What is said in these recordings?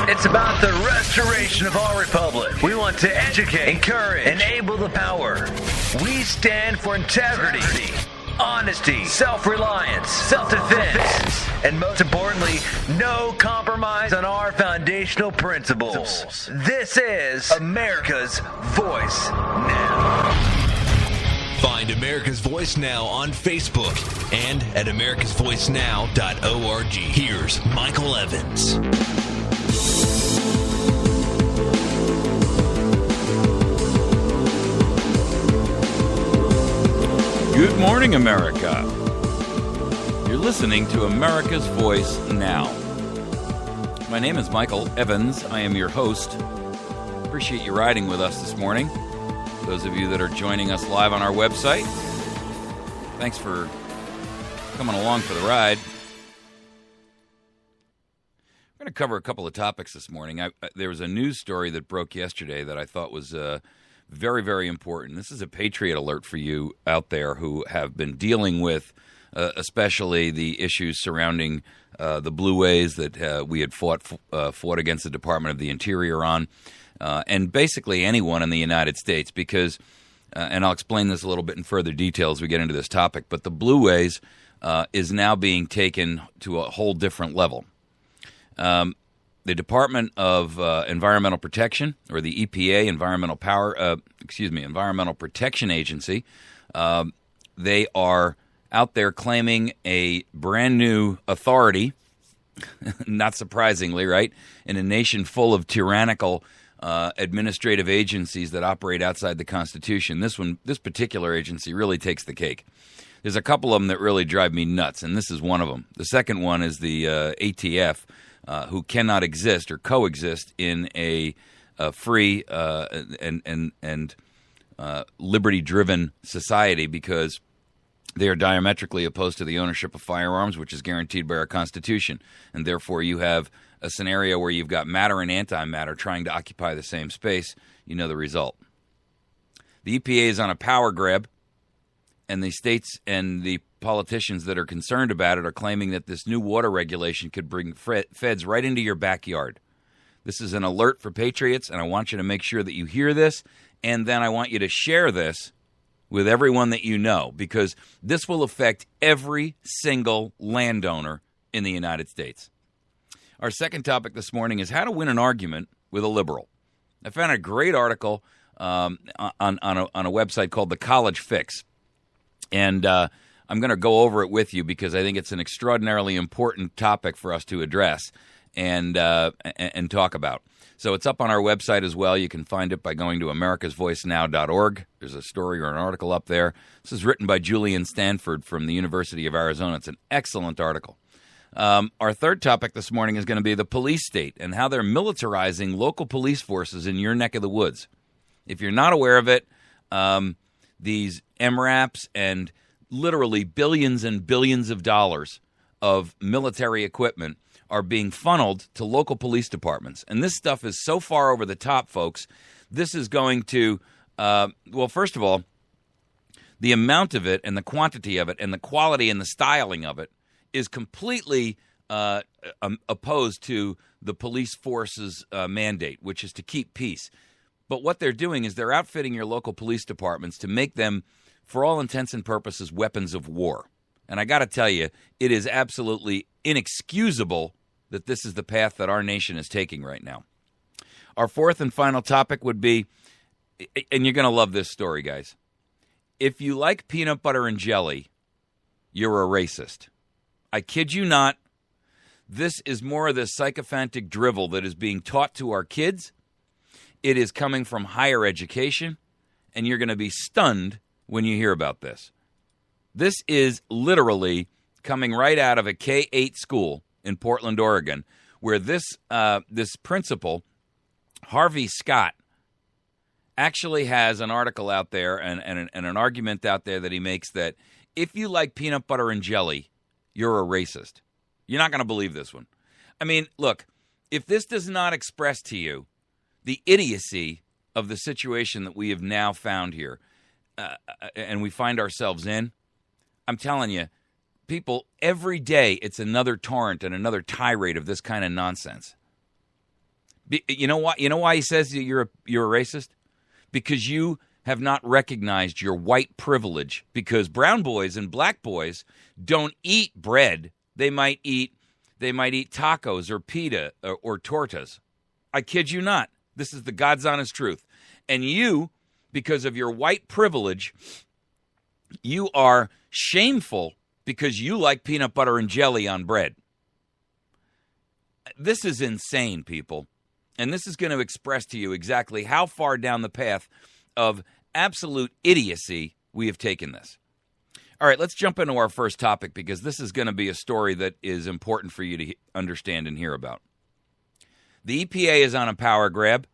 It's about the restoration of our republic. We want to educate, encourage, enable the power. We stand for integrity, honesty, self-reliance, self-defense, and most importantly, no compromise on our foundational principles. This is America's Voice Now. Find America's Voice Now on Facebook and at americasvoicenow.org. Here's Michael Evans. Good morning, America. You're listening to America's Voice Now. My name is Michael Evans. I am your host. Appreciate you riding with us this morning. Those of you that are joining us live on our website, thanks for coming along for the ride. We're going to cover a couple of topics this morning. There was a news story that broke yesterday that I thought was very, very important. This is a Patriot alert for you out there who have been dealing with especially the issues surrounding the blue ways that we had fought against the Department of the Interior on. And basically anyone in the United States, because, and I'll explain this a little bit in further detail as we get into this topic, but the blue ways is now being taken to a whole different level. The Department of Environmental Protection, or the EPA, Environmental Protection Agency, they are out there claiming a brand new authority, not surprisingly, right, in a nation full of tyrannical administrative agencies that operate outside the Constitution. This particular agency really takes the cake. There's a couple of them that really drive me nuts, and this is one of them. The second one is the ATF, who cannot exist or coexist in a free and liberty-driven society because they are diametrically opposed to the ownership of firearms, which is guaranteed by our Constitution, and therefore you have a scenario where you've got matter and antimatter trying to occupy the same space. You know the result. The EPA is on a power grab, and the states and the politicians that are concerned about it are claiming that this new water regulation could bring feds right into your backyard. This is an alert for patriots, and I want you to make sure that you hear this, and then I want you to share this with everyone that you know, because this will affect every single landowner in the United States. Our second topic this morning is how to win an argument with a liberal. I found a great article on a website called The College Fix, and I'm going to go over it with you because I think it's an extraordinarily important topic for us to address and talk about. So it's up on our website as well. You can find it by going to americasvoicenow.org. There's a story or an article up there. This is written by Julian Stanford from the University of Arizona. It's an excellent article. Our third topic this morning is going to be the police state and how they're militarizing local police forces in your neck of the woods. If you're not aware of it, these MRAPs and literally billions and billions of dollars of military equipment are being funneled to local police departments. And this stuff is so far over the top, folks. This is going to, well, first of all, the amount of it and the quantity of it and the quality and the styling of it is completely opposed to the police force's mandate, which is to keep peace. But what they're doing is they're outfitting your local police departments to make them, for all intents and purposes, weapons of war. And I got to tell you, it is absolutely inexcusable that this is the path that our nation is taking right now. Our fourth and final topic would be, and you're going to love this story, guys. If you like peanut butter and jelly, you're a racist. I kid you not. This is more of the sycophantic drivel that is being taught to our kids. It is coming from higher education, and you're going to be stunned when you hear about this. This is literally coming right out of a K-8 school in Portland, Oregon, where this principal, Harvey Scott, actually has an article out there and an argument out there that he makes that if you like peanut butter and jelly, you're a racist. You're not going to believe this one. I mean, look, if this does not express to you the idiocy of the situation that we have now found here, and we find ourselves in, I'm telling you, people, every day it's another torrent and another tirade of this kind of nonsense. You know what? You know why he says that you're a racist? Because you have not recognized your white privilege. Because brown boys and black boys don't eat bread. They might eat tacos or pita or tortas. I kid you not. This is the God's honest truth. And you, because of your white privilege, you are shameful because you like peanut butter and jelly on bread. This is insane, people. And this is going to express to you exactly how far down the path of absolute idiocy we have taken this. All right, let's jump into our first topic because this is going to be a story that is important for you to understand and hear about. The EPA is on a power grab,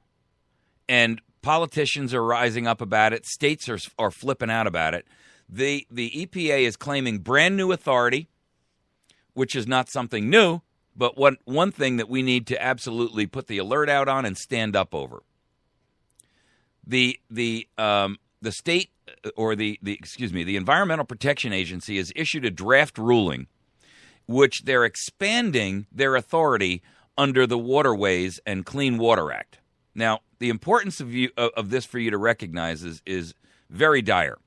and politicians are rising up about it. States are flipping out about it. The EPA is claiming brand new authority, which is not something new, but one thing that we need to absolutely put the alert out on and stand up over. The state or the Environmental Protection Agency has issued a draft ruling, which they're expanding their authority under the Waterways and Clean Water Act. Now, the importance of this for you to recognize is very dire.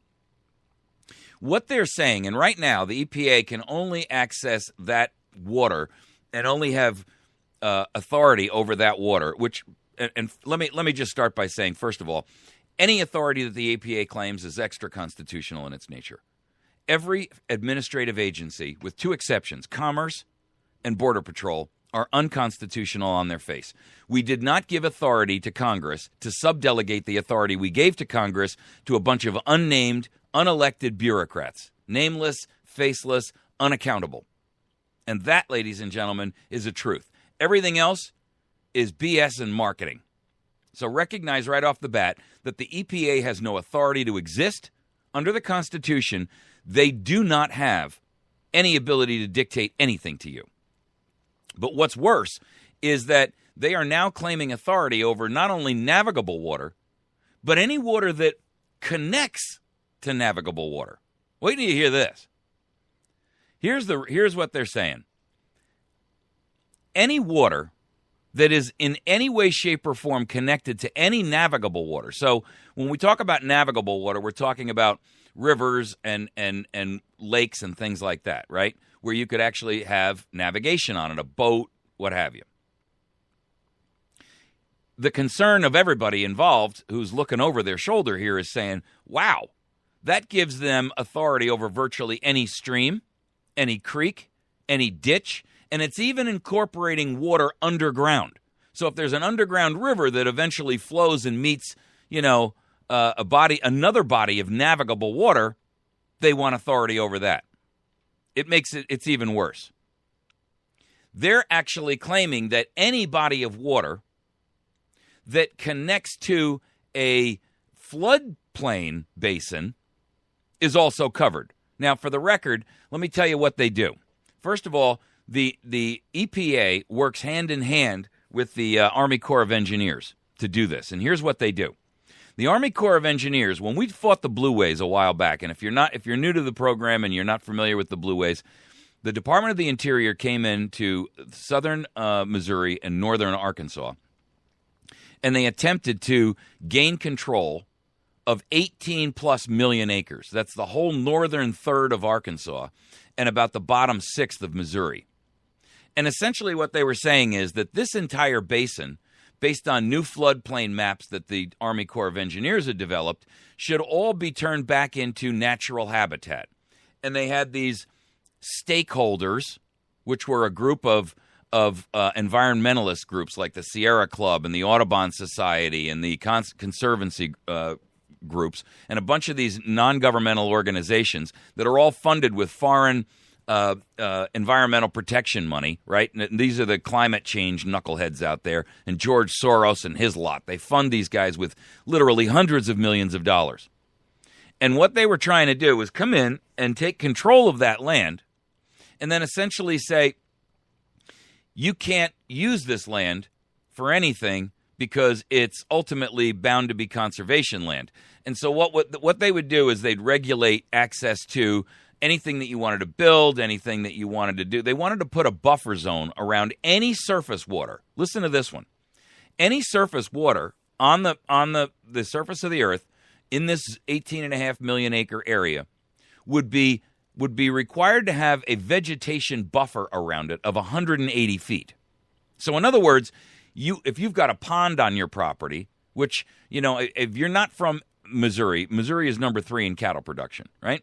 What they're saying, and right now the EPA can only access that water and only have authority over that water, which, and let me just start by saying, first of all, any authority that the EPA claims is extra-constitutional in its nature. Every administrative agency, with two exceptions, Commerce and Border Patrol, are unconstitutional on their face. We did not give authority to Congress to subdelegate the authority we gave to Congress to a bunch of unnamed, unelected bureaucrats, nameless, faceless, unaccountable. And that, ladies and gentlemen, is the truth. Everything else is BS and marketing. So recognize right off the bat that the EPA has no authority to exist. Under the Constitution, they do not have any ability to dictate anything to you. But what's worse is that they are now claiming authority over not only navigable water, but any water that connects to navigable water. Wait till you hear this. Here's what they're saying. Any water that is in any way, shape, or form connected to any navigable water. So when we talk about navigable water, we're talking about rivers and lakes and things like that, right? Where you could actually have navigation on it, a boat, what have you. The concern of everybody involved who's looking over their shoulder here is saying, wow, that gives them authority over virtually any stream, any creek, any ditch, and it's even incorporating water underground. So if there's an underground river that eventually flows and meets, another body of navigable water, they want authority over that. It's even worse. They're actually claiming that any body of water that connects to a floodplain basin is also covered. Now, for the record, let me tell you what they do. First of all, the EPA works hand in hand with the Army Corps of Engineers to do this. And here's what they do. The Army Corps of Engineers, when we fought the Blue Ways a while back, and if you're new to the program and you're not familiar with the Blue Ways, the Department of the Interior came into southern Missouri and northern Arkansas, and they attempted to gain control of 18 plus million acres. That's the whole northern third of Arkansas and about the bottom sixth of Missouri. And essentially what they were saying is that this entire basin, based on new floodplain maps that the Army Corps of Engineers had developed, should all be turned back into natural habitat. And they had these stakeholders, which were a group of environmentalist groups like the Sierra Club and the Audubon Society and the Conservancy groups, and a bunch of these non-governmental organizations that are all funded with foreign environmental protection money, right? And these are the climate change knuckleheads out there, and George Soros and his lot. They fund these guys with literally hundreds of millions of dollars. And what they were trying to do was come in and take control of that land and then essentially say, you can't use this land for anything because it's ultimately bound to be conservation land. And so what they would do is they'd regulate access to anything that you wanted to build, anything that you wanted to do. They wanted to put a buffer zone around any surface water. Listen to this one. any surface water on the surface of the earth in this 18.5 million acre area would be required to have a vegetation buffer around it of 180 feet. So in other words, if you've got a pond on your property, which, if you're not from Missouri is number 3 in cattle production, right?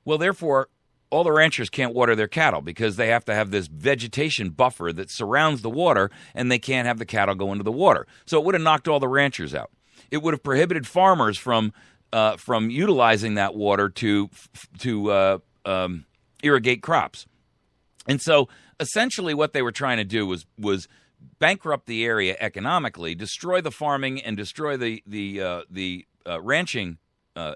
Well, therefore, all the ranchers can't water their cattle because they have to have this vegetation buffer that surrounds the water, and they can't have the cattle go into the water. So it would have knocked all the ranchers out. It would have prohibited farmers from utilizing that water to irrigate crops. And so essentially what they were trying to do was bankrupt the area economically, destroy the farming, and destroy the ranching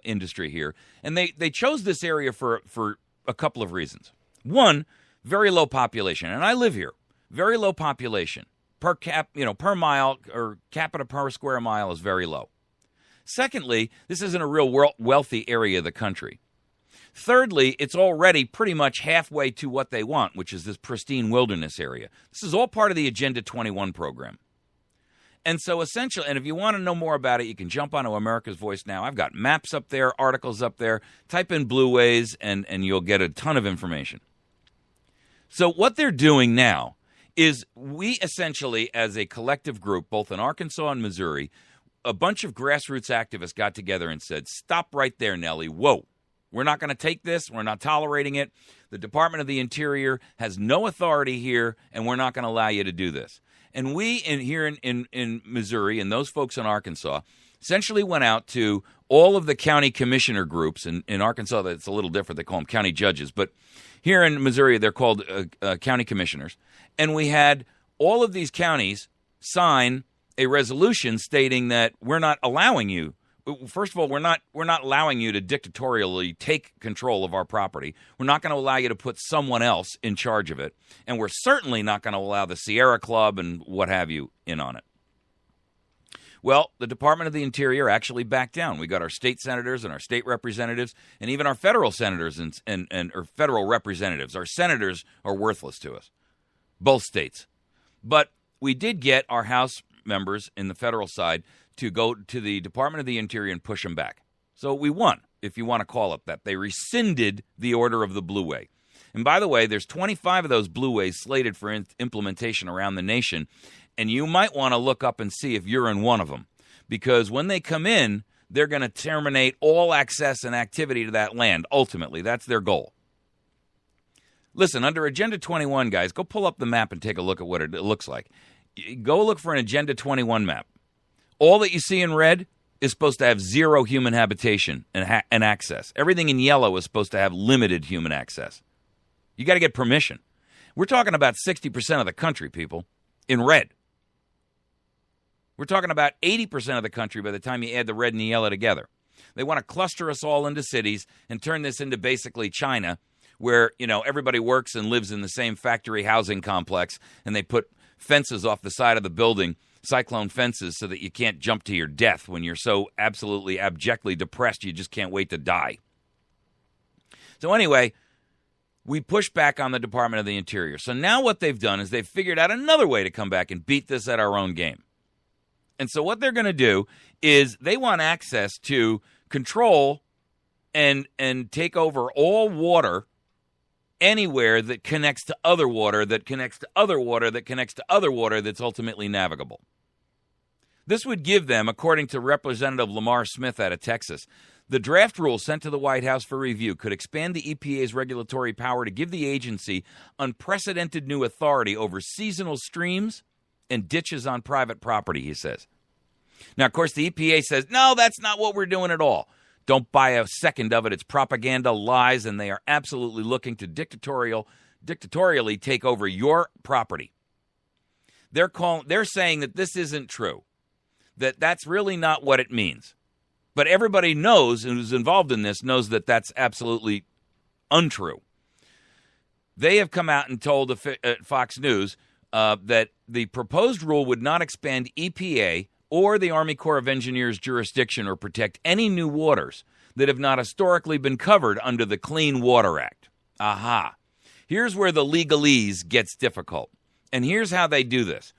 industry here. And they chose this area for a couple of reasons. One, very low population, and I live here. Very low population per mile, or capita per square mile is very low. Secondly, this isn't a real wealthy area of the country. Thirdly, it's already pretty much halfway to what they want, which is this pristine wilderness area. This is all part of the Agenda 21 program. And so essentially, and if you want to know more about it, you can jump onto America's Voice Now. I've got maps up there, articles up there. Type in Blue Ways, and you'll get a ton of information. So what they're doing now is we essentially, as a collective group, both in Arkansas and Missouri, a bunch of grassroots activists got together and said, stop right there, Nellie. Whoa. We're not going to take this. We're not tolerating it. The Department of the Interior has no authority here, and we're not going to allow you to do this. And we here in Missouri, and those folks in Arkansas, essentially went out to all of the county commissioner groups. In Arkansas, that's a little different. They call them county judges. But here in Missouri, they're called county commissioners. And we had all of these counties sign a resolution stating that we're not allowing you. First of all, we're not allowing you to dictatorially take control of our property. We're not going to allow you to put someone else in charge of it. And we're certainly not going to allow the Sierra Club and what have you in on it. Well, the Department of the Interior actually backed down. We got our state senators and our state representatives and even our federal senators and or federal representatives. Our senators are worthless to us, both states. But we did get our House members in the federal side to go to the Department of the Interior and push them back. So we won, if you want to call it that. They rescinded the order of the Blue Way. And by the way, there's 25 of those Blue Ways slated for implementation around the nation, and you might want to look up and see if you're in one of them. Because when they come in, they're going to terminate all access and activity to that land. Ultimately, that's their goal. Listen, under Agenda 21, guys, go pull up the map and take a look at what it looks like. Go look for an Agenda 21 map. All that you see in red is supposed to have zero human habitation and access. Everything in yellow is supposed to have limited human access. You got to get permission. We're talking about 60% of the country, people, in red. We're talking about 80% of the country by the time you add the red and the yellow together. They want to cluster us all into cities and turn this into basically China, where, everybody works and lives in the same factory housing complex, and they put fences off the side of the building, cyclone fences, so that you can't jump to your death when you're so absolutely abjectly depressed you just can't wait to die. So anyway, we pushed back on the Department of the Interior. So now what they've done is they've figured out another way to come back and beat this at our own game. And so what they're going to do is they want access to control and take over all water anywhere that connects to other water, that connects to other water, that connects to other water that's ultimately navigable. This would give them, according to Representative Lamar Smith out of Texas, the draft rule sent to the White House for review could expand the EPA's regulatory power to give the agency unprecedented new authority over seasonal streams and ditches on private property, he says. Now, of course, the EPA says, no, that's not what we're doing at all. Don't buy a second of it. It's propaganda, lies, and they are absolutely looking to dictatorially take over your property. They're saying that this isn't true, that that's really not what it means. But everybody knows, who's involved in this, knows that that's absolutely untrue. They have come out and told Fox News that the proposed rule would not expand EPA or the Army Corps of Engineers jurisdiction or protect any new waters that have not historically been covered under the Clean Water Act. Aha. Here's where the legalese gets difficult. And here's how they do this.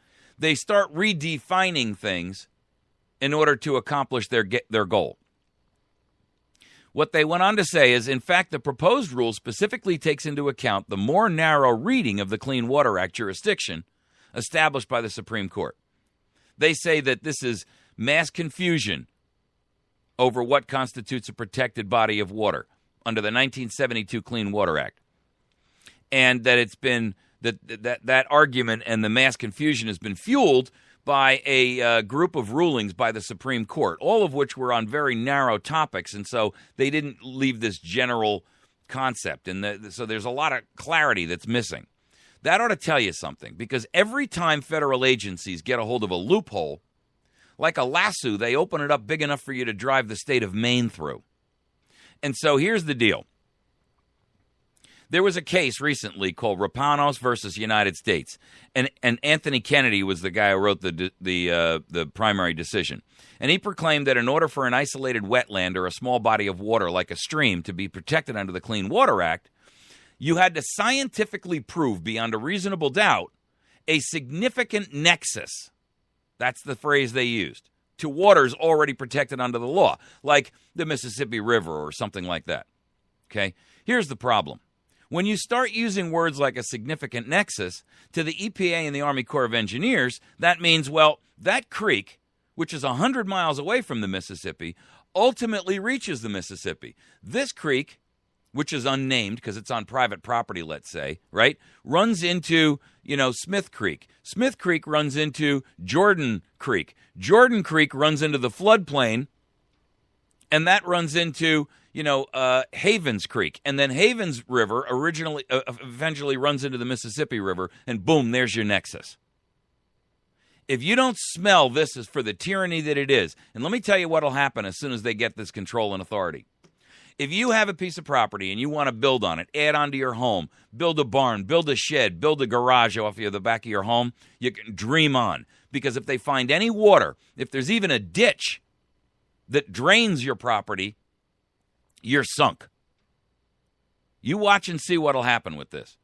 they start redefining things in order to accomplish their goal. What they went on to say is, in fact, the proposed rule specifically takes into account the more narrow reading of the Clean Water Act jurisdiction established by the Supreme Court. They say that this is mass confusion over what constitutes a protected body of water under the 1972 Clean Water Act. And that it's been that argument and the mass confusion has been fueled by a group of rulings by the Supreme Court, all of which were on very narrow topics, and so they didn't leave this general concept. And so there's a lot of clarity that's missing. That ought to tell you something, because every time federal agencies get a hold of a loophole, like a lasso, they open it up big enough for you to drive the state of Maine through. And so here's the deal. There was a case recently called Rapanos versus United States, and Anthony Kennedy was the guy who wrote the primary decision. And he proclaimed that in order for an isolated wetland or a small body of water like a stream to be protected under the Clean Water Act, you had to scientifically prove beyond a reasonable doubt a significant nexus. That's the phrase they used, to waters already protected under the law, like the Mississippi River or something like that. Okay? Here's the problem. When you start using words like a significant nexus, to the EPA and the Army Corps of Engineers, that means, well, that creek, which is 100 miles away from the Mississippi, ultimately reaches the Mississippi. This creek, which is unnamed because it's on private property, let's say, right, runs into, Smith Creek. Smith Creek runs into Jordan Creek. Jordan Creek runs into the floodplain, and that runs into Havens Creek, and then Havens River eventually runs into the Mississippi River, and boom, there's your nexus. If you don't smell this as for the tyranny that it is, and let me tell you what will happen as soon as they get this control and authority. If you have a piece of property and you want to build on it, add onto your home, build a barn, build a shed, build a garage off of the back of your home, you can dream on. Because if they find any water, if there's even a ditch that drains your property, you're sunk. You watch and see what'll happen with this.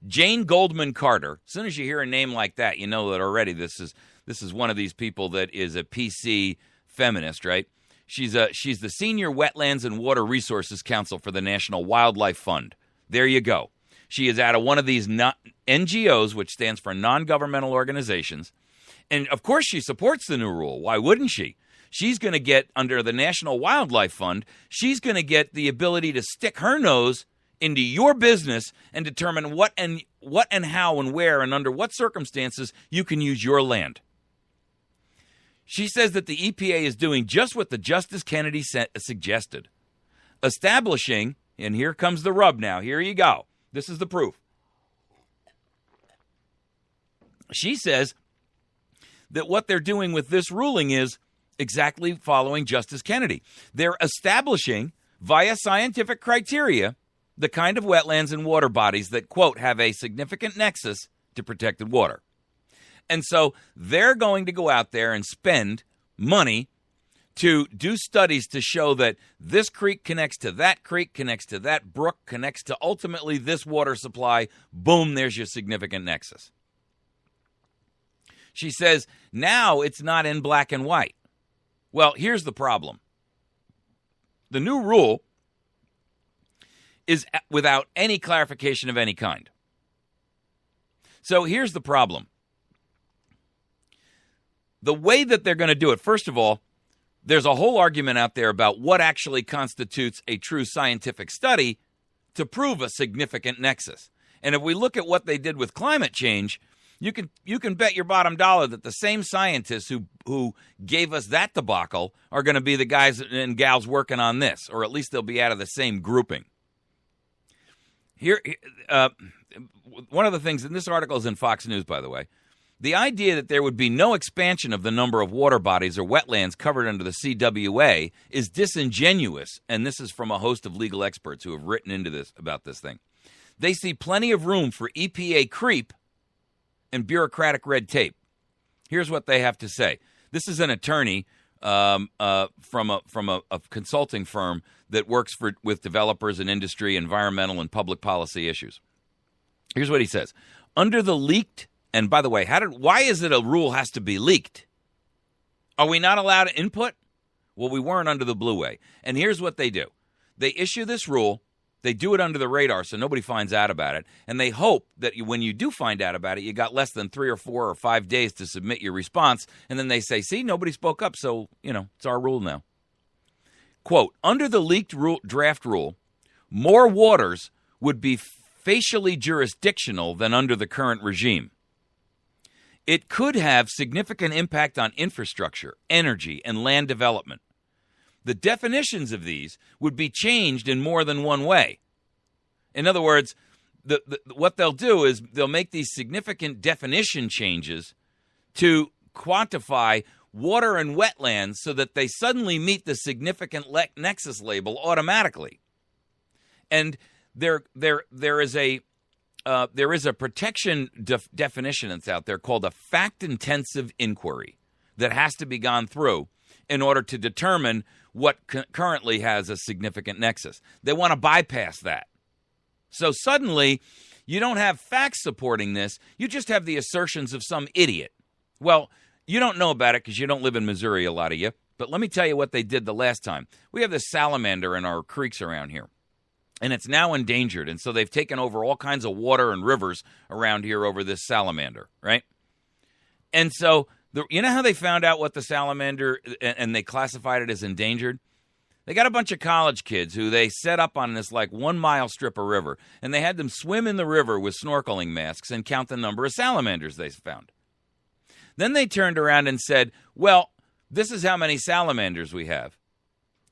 Jane Goldman Carter, as soon as you hear a name like that, you know that already this is one of these people that is a PC feminist, right? She's the Senior Wetlands and Water Resources Council for the National Wildlife Fund. There you go. She is out of one of these NGOs, which stands for non-governmental organizations. And, of course, she supports the new rule. Why wouldn't she? She's going to get, under the National Wildlife Fund, she's going to get the ability to stick her nose into your business and determine what and how and where and under what circumstances you can use your land. She says that the EPA is doing just what the Justice Kennedy suggested, establishing, and here comes the rub now, here you go, this is the proof. She says that what they're doing with this ruling is exactly following Justice Kennedy. They're establishing, via scientific criteria, the kind of wetlands and water bodies that, quote, have a significant nexus to protected water. And so they're going to go out there and spend money to do studies to show that this creek connects to that creek, connects to that brook, connects to ultimately this water supply. Boom, there's your significant nexus. She says, now it's not in black and white. Well, here's the problem. The new rule is without any clarification of any kind. So here's the problem. The way that they're going to do it, first of all, there's a whole argument out there about what actually constitutes a true scientific study to prove a significant nexus. And if we look at what they did with climate change, you can bet your bottom dollar that the same scientists who gave us that debacle are going to be the guys and gals working on this, or at least they'll be out of the same grouping. Here, one of the things, and this article is in Fox News, by the way, the idea that there would be no expansion of the number of water bodies or wetlands covered under the CWA is disingenuous, and this is from a host of legal experts who have written into this about this thing. They see plenty of room for EPA creep and bureaucratic red tape. Here's what they have to say. This is an attorney from a consulting firm that works with developers and industry, environmental and public policy issues. Here's what he says. Under the leaked And by the way, why is it a rule has to be leaked? Are we not allowed input? Well, we weren't under the Blue Way. And here's what they do. They issue this rule. They do it under the radar so nobody finds out about it. And they hope that when you do find out about it, you got less than 3 or 4 or 5 days to submit your response. And then they say, see, nobody spoke up, so, it's our rule now. Quote, under the leaked draft rule, more waters would be facially jurisdictional than under the current regime. It could have significant impact on infrastructure, energy, and land development. The definitions of these would be changed in more than one way. In other words, what they'll do is they'll make these significant definition changes to quantify water and wetlands so that they suddenly meet the significant nexus label automatically. And there is a protection definition that's out there called a fact-intensive inquiry that has to be gone through in order to determine what currently has a significant nexus. They want to bypass that. So suddenly, you don't have facts supporting this. You just have the assertions of some idiot. Well, you don't know about it because you don't live in Missouri, a lot of you. But let me tell you what they did the last time. We have this salamander in our creeks around here. And it's now endangered. And so they've taken over all kinds of water and rivers around here over this salamander, right? And so, you know how they found out what the salamander, and they classified it as endangered? They got a bunch of college kids who they set up on this 1 mile strip of river. And they had them swim in the river with snorkeling masks and count the number of salamanders they found. Then they turned around and said, well, this is how many salamanders we have.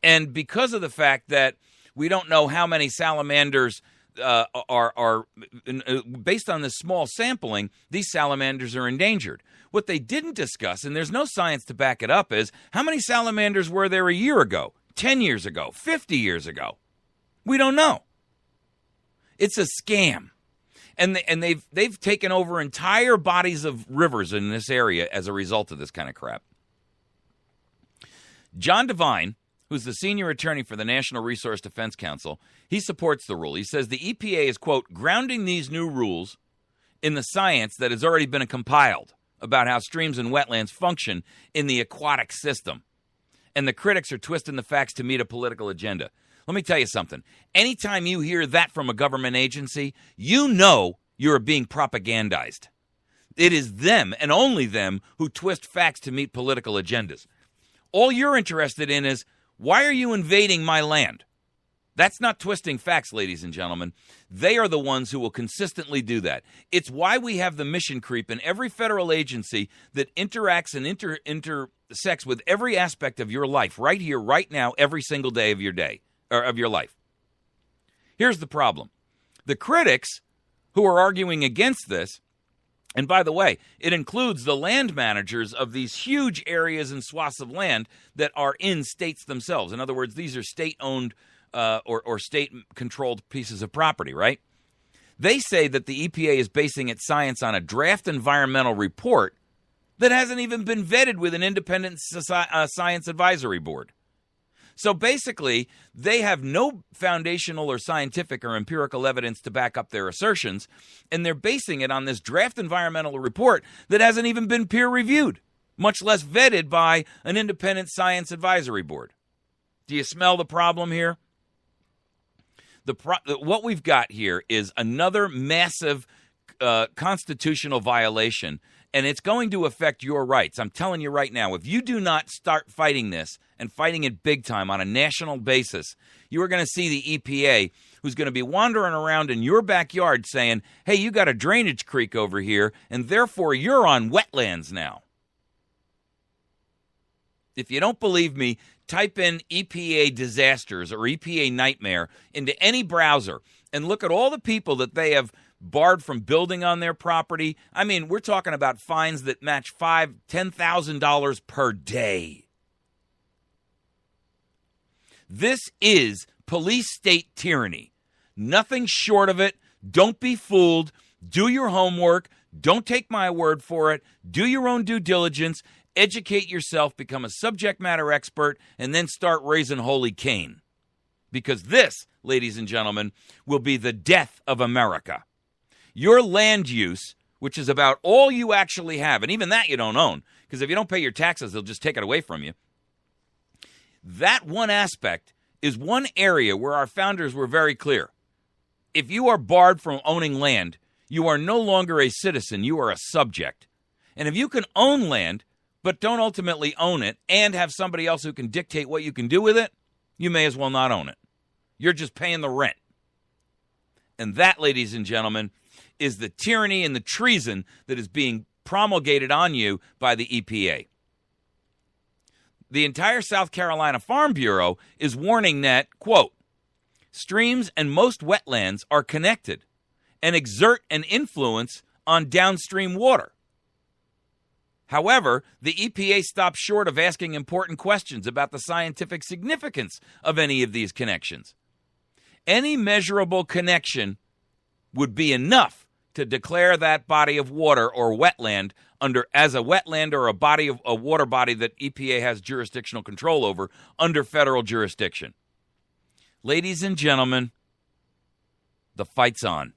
And because of the fact that we don't know how many salamanders are based on this small sampling, these salamanders are endangered. What they didn't discuss, and there's no science to back it up, is how many salamanders were there a year ago, 10 years ago, 50 years ago? We don't know. It's a scam. And they've taken over entire bodies of rivers in this area as a result of this kind of crap. John Devine, who's the senior attorney for the National Resource Defense Council, he supports the rule. He says the EPA is, quote, grounding these new rules in the science that has already been compiled about how streams and wetlands function in the aquatic system. And the critics are twisting the facts to meet a political agenda. Let me tell you something. Anytime you hear that from a government agency, you know you're being propagandized. It is them and only them who twist facts to meet political agendas. All you're interested in is, why are you invading my land? That's not twisting facts, ladies and gentlemen. They are the ones who will consistently do that. It's why we have the mission creep in every federal agency that interacts and intersects with every aspect of your life, right here, right now, every single day of your day, or of your life. Here's the problem. The critics who are arguing against this, and by the way, it includes the land managers of these huge areas and swaths of land that are in states themselves. In other words, these are state-owned or state-controlled pieces of property, right? They say that the EPA is basing its science on a draft environmental report that hasn't even been vetted with an independent science advisory board. So basically, they have no foundational or scientific or empirical evidence to back up their assertions, and they're basing it on this draft environmental report that hasn't even been peer-reviewed, much less vetted by an independent science advisory board. Do you smell the problem here? What we've got here is another massive constitutional violation, and it's going to affect your rights. I'm telling you right now, if you do not start fighting this and fighting it big time on a national basis, you are going to see the EPA, who's going to be wandering around in your backyard saying, hey, you got a drainage creek over here, and therefore you're on wetlands now. If you don't believe me, type in EPA disasters or EPA nightmare into any browser and look at all the people that they have barred from building on their property. I mean, we're talking about fines that match $5,000, $10,000 per day. This is police state tyranny. Nothing short of it. Don't be fooled. Do your homework. Don't take my word for it. Do your own due diligence. Educate yourself, become a subject matter expert, and then start raising holy Cain. Because this, ladies and gentlemen, will be the death of America. Your land use which is about all you actually have, and even that you don't own, because if you don't pay your taxes, they'll just take it away from you. That one aspect is one area where our founders were very clear. If you are barred from owning land, you are no longer a citizen, you are a subject. And if you can own land, but don't ultimately own it, and have somebody else who can dictate what you can do with it, you may as well not own it. You're just paying the rent. And that, ladies and gentlemen, is the tyranny and the treason that is being promulgated on you by the EPA. The entire South Carolina Farm Bureau is warning that, quote, streams and most wetlands are connected and exert an influence on downstream water. However, the EPA stops short of asking important questions about the scientific significance of any of these connections. Any measurable connection would be enough to declare that body of water or wetland as a wetland or a water body that EPA has jurisdictional control over under federal jurisdiction. Ladies and gentlemen, the fight's on.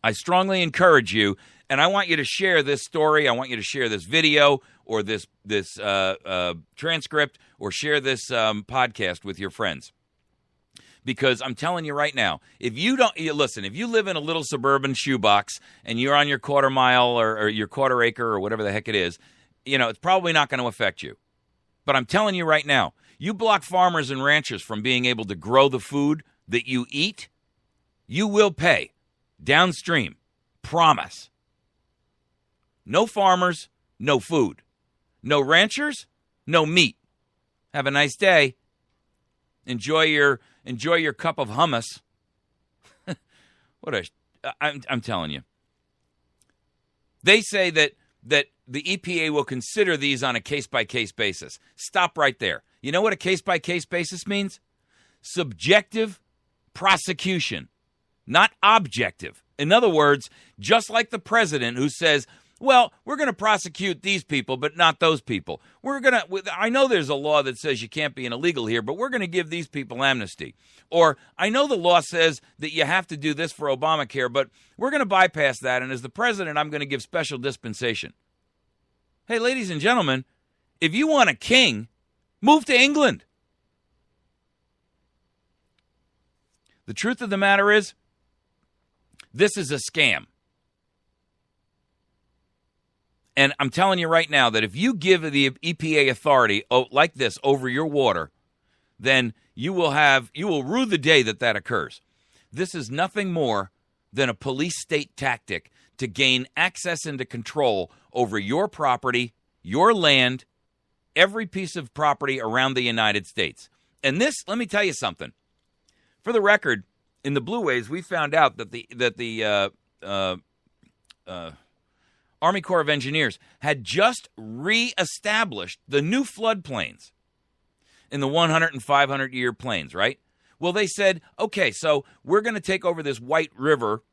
I strongly encourage you, and I want you to share this story. I want you to share this video or this transcript, or share this podcast with your friends. Because I'm telling you right now, if you live in a little suburban shoebox and you're on your quarter mile or your quarter acre or whatever the heck it is, it's probably not going to affect you. But I'm telling you right now, you block farmers and ranchers from being able to grow the food that you eat, you will pay downstream. Promise. No farmers, no food. No ranchers, no meat. Have a nice day. Enjoy your cup of hummus. I'm telling you. They say that the EPA will consider these on a case-by-case basis. Stop right there. You know what a case-by-case basis means? Subjective prosecution, not objective. In other words, just like the president who says, well, we're going to prosecute these people, but not those people. I know there's a law that says you can't be an illegal here, but we're going to give these people amnesty. Or I know the law says that you have to do this for Obamacare, but we're going to bypass that. And as the president, I'm going to give special dispensation. Hey, ladies and gentlemen, if you want a king, move to England. The truth of the matter is, this is a scam. And I'm telling you right now that if you give the EPA authority like this over your water, then you will rue the day that occurs. This is nothing more than a police state tactic to gain access and control over your property, your land, every piece of property around the United States. And this, let me tell you something. For the record, in the Blue Waves, we found out that the Army Corps of Engineers had just reestablished the new floodplains in the 100 and 500-year plains, right? Well, they said, okay, so we're going to take over this White River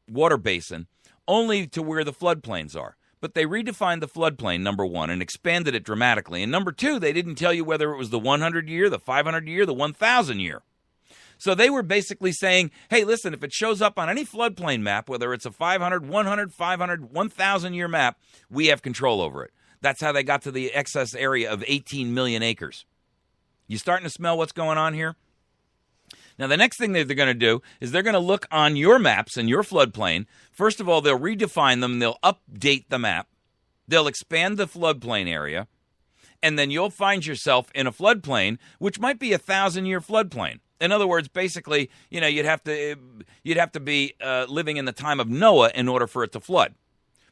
water basin only to where the floodplains are. But they redefined the floodplain, number one, and expanded it dramatically. And number two, they didn't tell you whether it was the 100-year, the 500-year, the 1,000-year. So they were basically saying, hey, listen, if it shows up on any floodplain map, whether it's a 500, 100, 500, 1,000-year map, we have control over it. That's how they got to the excess area of 18 million acres. You starting to smell what's going on here? Now, the next thing that they're going to do is they're going to look on your maps and your floodplain. First of all, they'll redefine them. They'll update the map. They'll expand the floodplain area. And then you'll find yourself in a floodplain, which might be a 1,000-year floodplain. In other words, basically, you'd have to be living in the time of Noah in order for it to flood.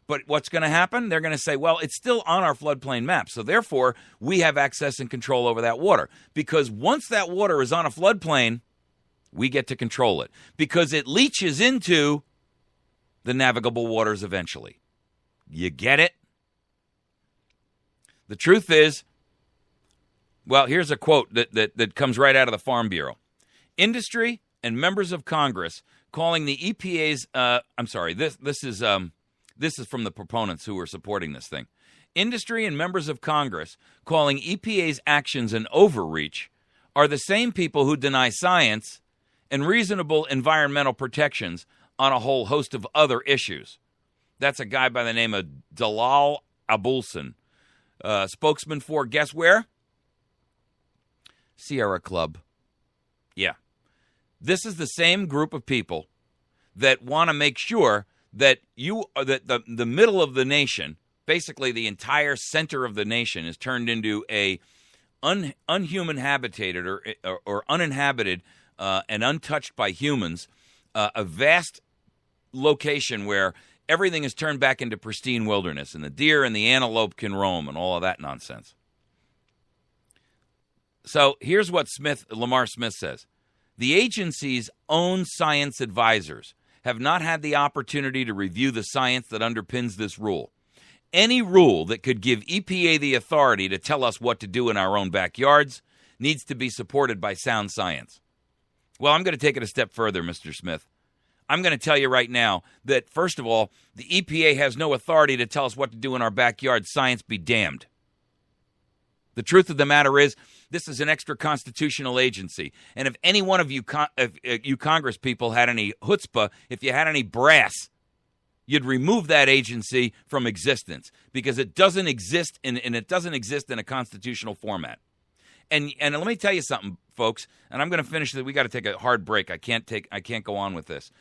But what's going to happen? They're going to say, well, it's still on our floodplain map, so therefore we have access and control over that water. Because once that water is on a floodplain, we get to control it. Because it leaches into the navigable waters eventually. You get it? The truth is, well, here's a quote that comes right out of the Farm Bureau. Industry and members of Congress calling the EPA's, this is from the proponents who are supporting this thing. Industry and members of Congress calling EPA's actions an overreach are the same people who deny science and reasonable environmental protections on a whole host of other issues. That's a guy by the name of Dalal Abulson, spokesman for, guess where? Sierra Club. Yeah. This is the same group of people that want to make sure that the middle of the nation, basically the entire center of the nation, is turned into a unhuman habitated or uninhabited and untouched by humans, a vast location where everything is turned back into pristine wilderness, and the deer and the antelope can roam and all of that nonsense. So here's what Lamar Smith says. The agency's own science advisors have not had the opportunity to review the science that underpins this rule. Any rule that could give EPA the authority to tell us what to do in our own backyards needs to be supported by sound science. Well, I'm going to take it a step further, Mr. Smith. I'm going to tell you right now that, first of all, the EPA has no authority to tell us what to do in our backyard. Science be damned. The truth of the matter is, this is an extra constitutional agency. And if any one of you, you Congress people had any chutzpah, if you had any brass, you'd remove that agency from existence because it doesn't exist and it doesn't exist in a constitutional format. And let me tell you something, folks, and I'm going to finish this. We got to take a hard break. I can't go on with this.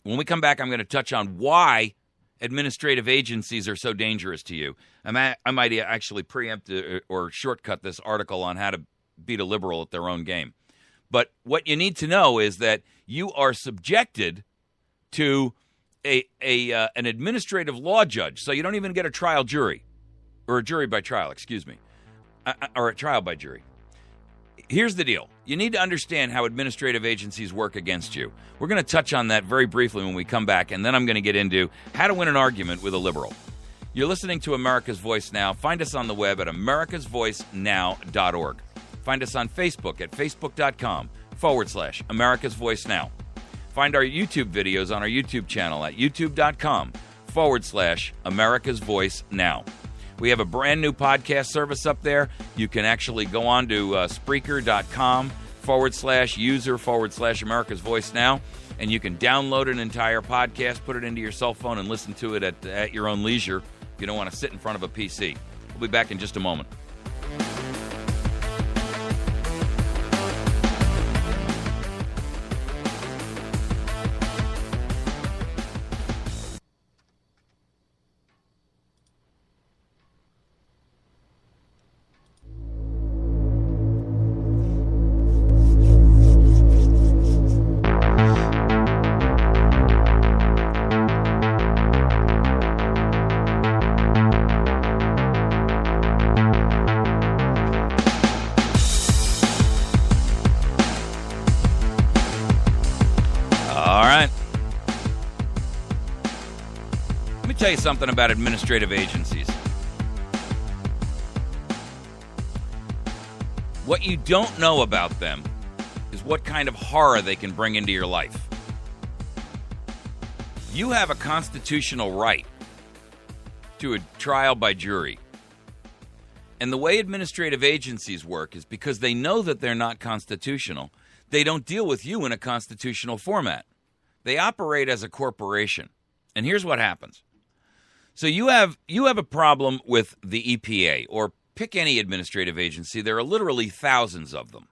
When we come back, I'm going to touch on why administrative agencies are so dangerous to you. I might actually preempt or shortcut this article on how to beat a liberal at their own game. But what you need to know is that you are subjected to an administrative law judge, so you don't even get a trial jury, or a jury by trial, or a trial by jury. Here's the deal. You need to understand how administrative agencies work against you. We're going to touch on that very briefly when we come back, and then I'm going to get into how to win an argument with a liberal. You're listening to America's Voice Now. Find us on the web at americasvoicenow.org. Find us on Facebook at facebook.com/America's Voice Now. Find our YouTube videos on our YouTube channel at youtube.com/America's Voice Now. We have a brand new podcast service up there. You can actually go on to Spreaker.com/user/America's Voice Now, and you can download an entire podcast, put it into your cell phone, and listen to it at your own leisure if you don't want to sit in front of a PC. We'll be back in just a moment. Tell you something about administrative agencies. What you don't know about them is what kind of horror they can bring into your life. You have a constitutional right to a trial by jury. And the way administrative agencies work is because they know that they're not constitutional, they don't deal with you in a constitutional format. They operate as a corporation. And here's what happens. So you have a problem with the EPA, or pick any administrative agency. There are literally thousands of them.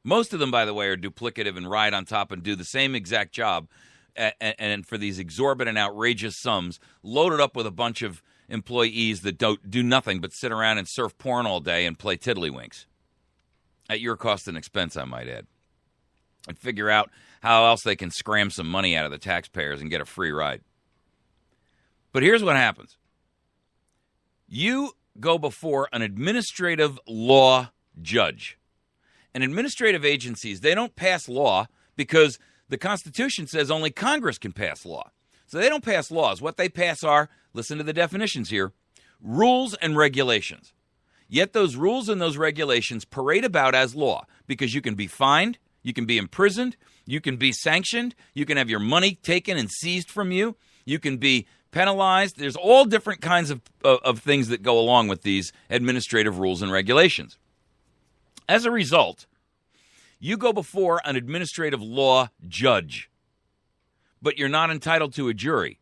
Most of them, by the way, are duplicative and ride on top and do the same exact job, and for these exorbitant, outrageous sums, loaded up with a bunch of employees that don't do nothing but sit around and surf porn all day and play tiddlywinks. At your cost and expense, I might add. And figure out how else they can scram some money out of the taxpayers and get a free ride. But here's what happens. You go before an administrative law judge. And administrative agencies, they don't pass law because the Constitution says only Congress can pass law. So they don't pass laws. What they pass are, listen to the definitions here, rules and regulations. Yet those rules and those regulations parade about as law because you can be fined, you can be imprisoned, you can be sanctioned, you can have your money taken and seized from you, you can be penalized. There's all different kinds of things that go along with these administrative rules and regulations. As a result, you go before an administrative law judge, but you're not entitled to a jury.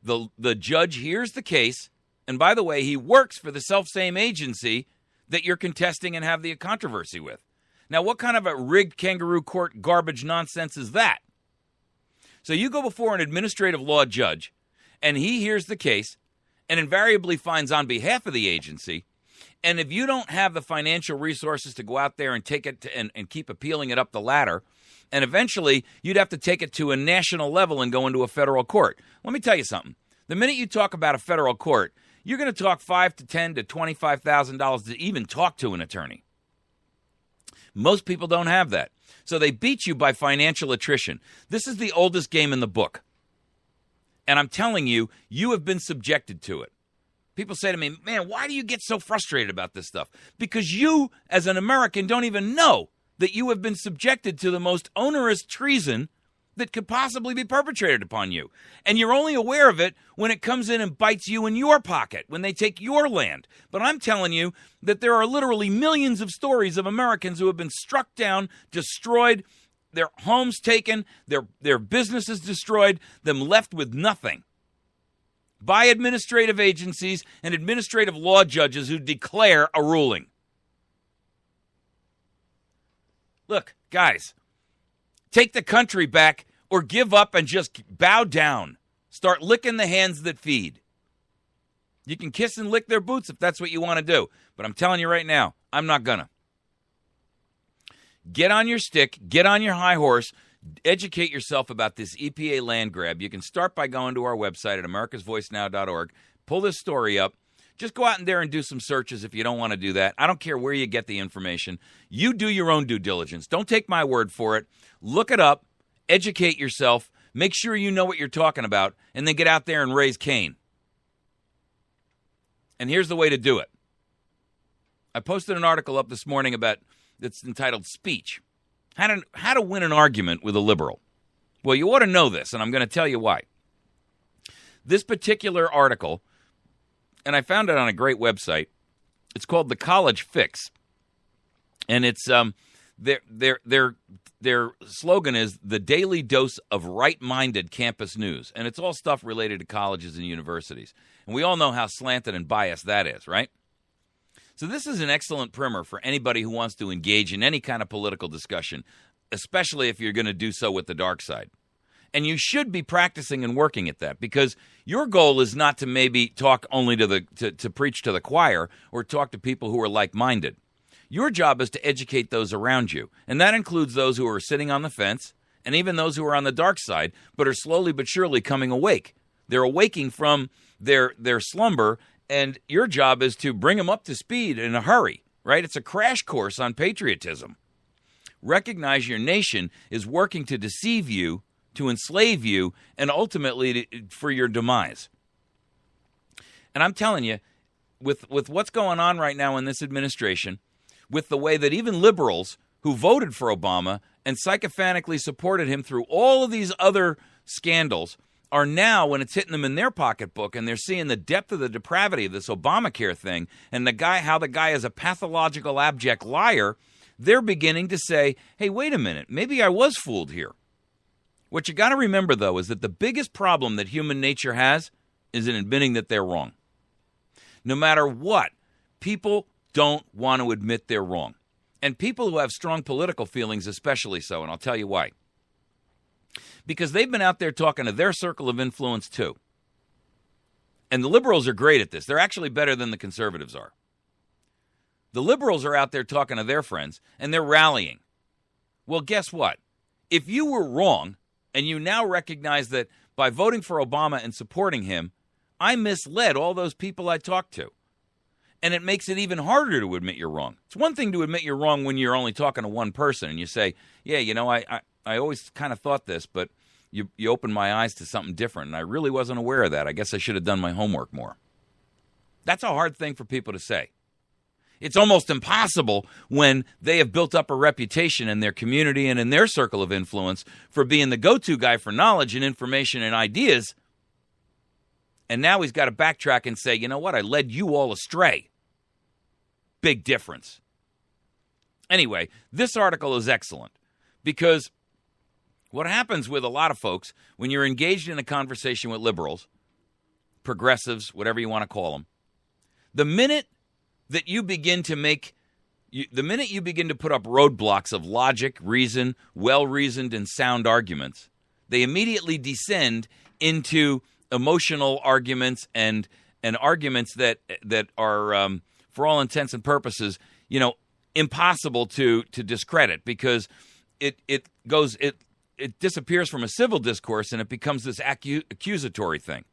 The judge hears the case, and by the way, he works for the self-same agency that you're contesting and have the controversy with. Now, what kind of a rigged kangaroo court garbage nonsense is that? So you go before an administrative law judge, and he hears the case and invariably finds on behalf of the agency, and if you don't have the financial resources to go out there and take it and keep appealing it up the ladder, and eventually you'd have to take it to a national level and go into a federal court. Let me tell you something. The minute you talk about a federal court, you're going to talk $5,000 to $10,000 to $25,000 to even talk to an attorney. Most people don't have that. So they beat you by financial attrition. This is the oldest game in the book. And I'm telling you, you have been subjected to it. People say to me, man, why do you get so frustrated about this stuff? Because you, as an American, don't even know that you have been subjected to the most onerous treason that could possibly be perpetrated upon you. And you're only aware of it when it comes in and bites you in your pocket, when they take your land. But I'm telling you that there are literally millions of stories of Americans who have been struck down, destroyed, their homes taken, their businesses destroyed, them left with nothing by administrative agencies and administrative law judges who declare a ruling. Look, guys, take the country back or give up and just bow down. Start licking the hands that feed. You can kiss and lick their boots if that's what you want to do. But I'm telling you right now, I'm not gonna. Get on your stick, get on your high horse, educate yourself about this EPA land grab. You can start by going to our website at americasvoicenow.org. Pull this story up. Just go out in there and do some searches if you don't want to do that. I don't care where you get the information. You do your own due diligence. Don't take my word for it. Look it up. Educate yourself. Make sure you know what you're talking about. And then get out there and raise Cain. And here's the way to do it. I posted an article up this morning that's entitled Speech. How to win an argument with a liberal. Well, you ought to know this, and I'm going to tell you why. This particular article, and I found it on a great website. It's called The College Fix, and it's their slogan is the daily dose of right-minded campus news, and it's all stuff related to colleges and universities. And we all know how slanted and biased that is, right? So this is an excellent primer for anybody who wants to engage in any kind of political discussion, especially if you're going to do so with the dark side. And you should be practicing and working at that, because your goal is not to maybe talk only to preach to the choir or talk to people who are like-minded. Your job is to educate those around you, and that includes those who are sitting on the fence and even those who are on the dark side but are slowly but surely coming awake. They're awaking from their slumber, and your job is to bring them up to speed in a hurry, right? It's a crash course on patriotism. Recognize your nation is working to deceive you, to enslave you, and ultimately for your demise. And I'm telling you, with what's going on right now in this administration, with the way that even liberals who voted for Obama and sycophantically supported him through all of these other scandals are now, when it's hitting them in their pocketbook and they're seeing the depth of the depravity of this Obamacare thing and how the guy is a pathological, abject liar, they're beginning to say, hey, wait a minute, maybe I was fooled here. What you got to remember, though, is that the biggest problem that human nature has is in admitting that they're wrong. No matter what, people don't want to admit they're wrong. And people who have strong political feelings especially so, and I'll tell you why. Because they've been out there talking to their circle of influence too. And the liberals are great at this. They're actually better than the conservatives are. The liberals are out there talking to their friends, and they're rallying. Well, guess what? If you were wrong, and you now recognize that by voting for Obama and supporting him, I misled all those people I talked to. And it makes it even harder to admit you're wrong. It's one thing to admit you're wrong when you're only talking to one person, and you say, yeah, you know, I always kind of thought this, but you opened my eyes to something different, and I really wasn't aware of that. I guess I should have done my homework more. That's a hard thing for people to say. It's almost impossible when they have built up a reputation in their community and in their circle of influence for being the go-to guy for knowledge and information and ideas. And now he's got to backtrack and say, you know what, I led you all astray. Big difference. Anyway, this article is excellent because what happens with a lot of folks when you're engaged in a conversation with liberals progressives, whatever you want to call them, the minute that you begin to put up roadblocks of logic, reason, well-reasoned and sound arguments, they immediately descend into emotional arguments and arguments that are, for all intents and purposes, impossible to discredit, because it disappears from a civil discourse and it becomes this accusatory thing.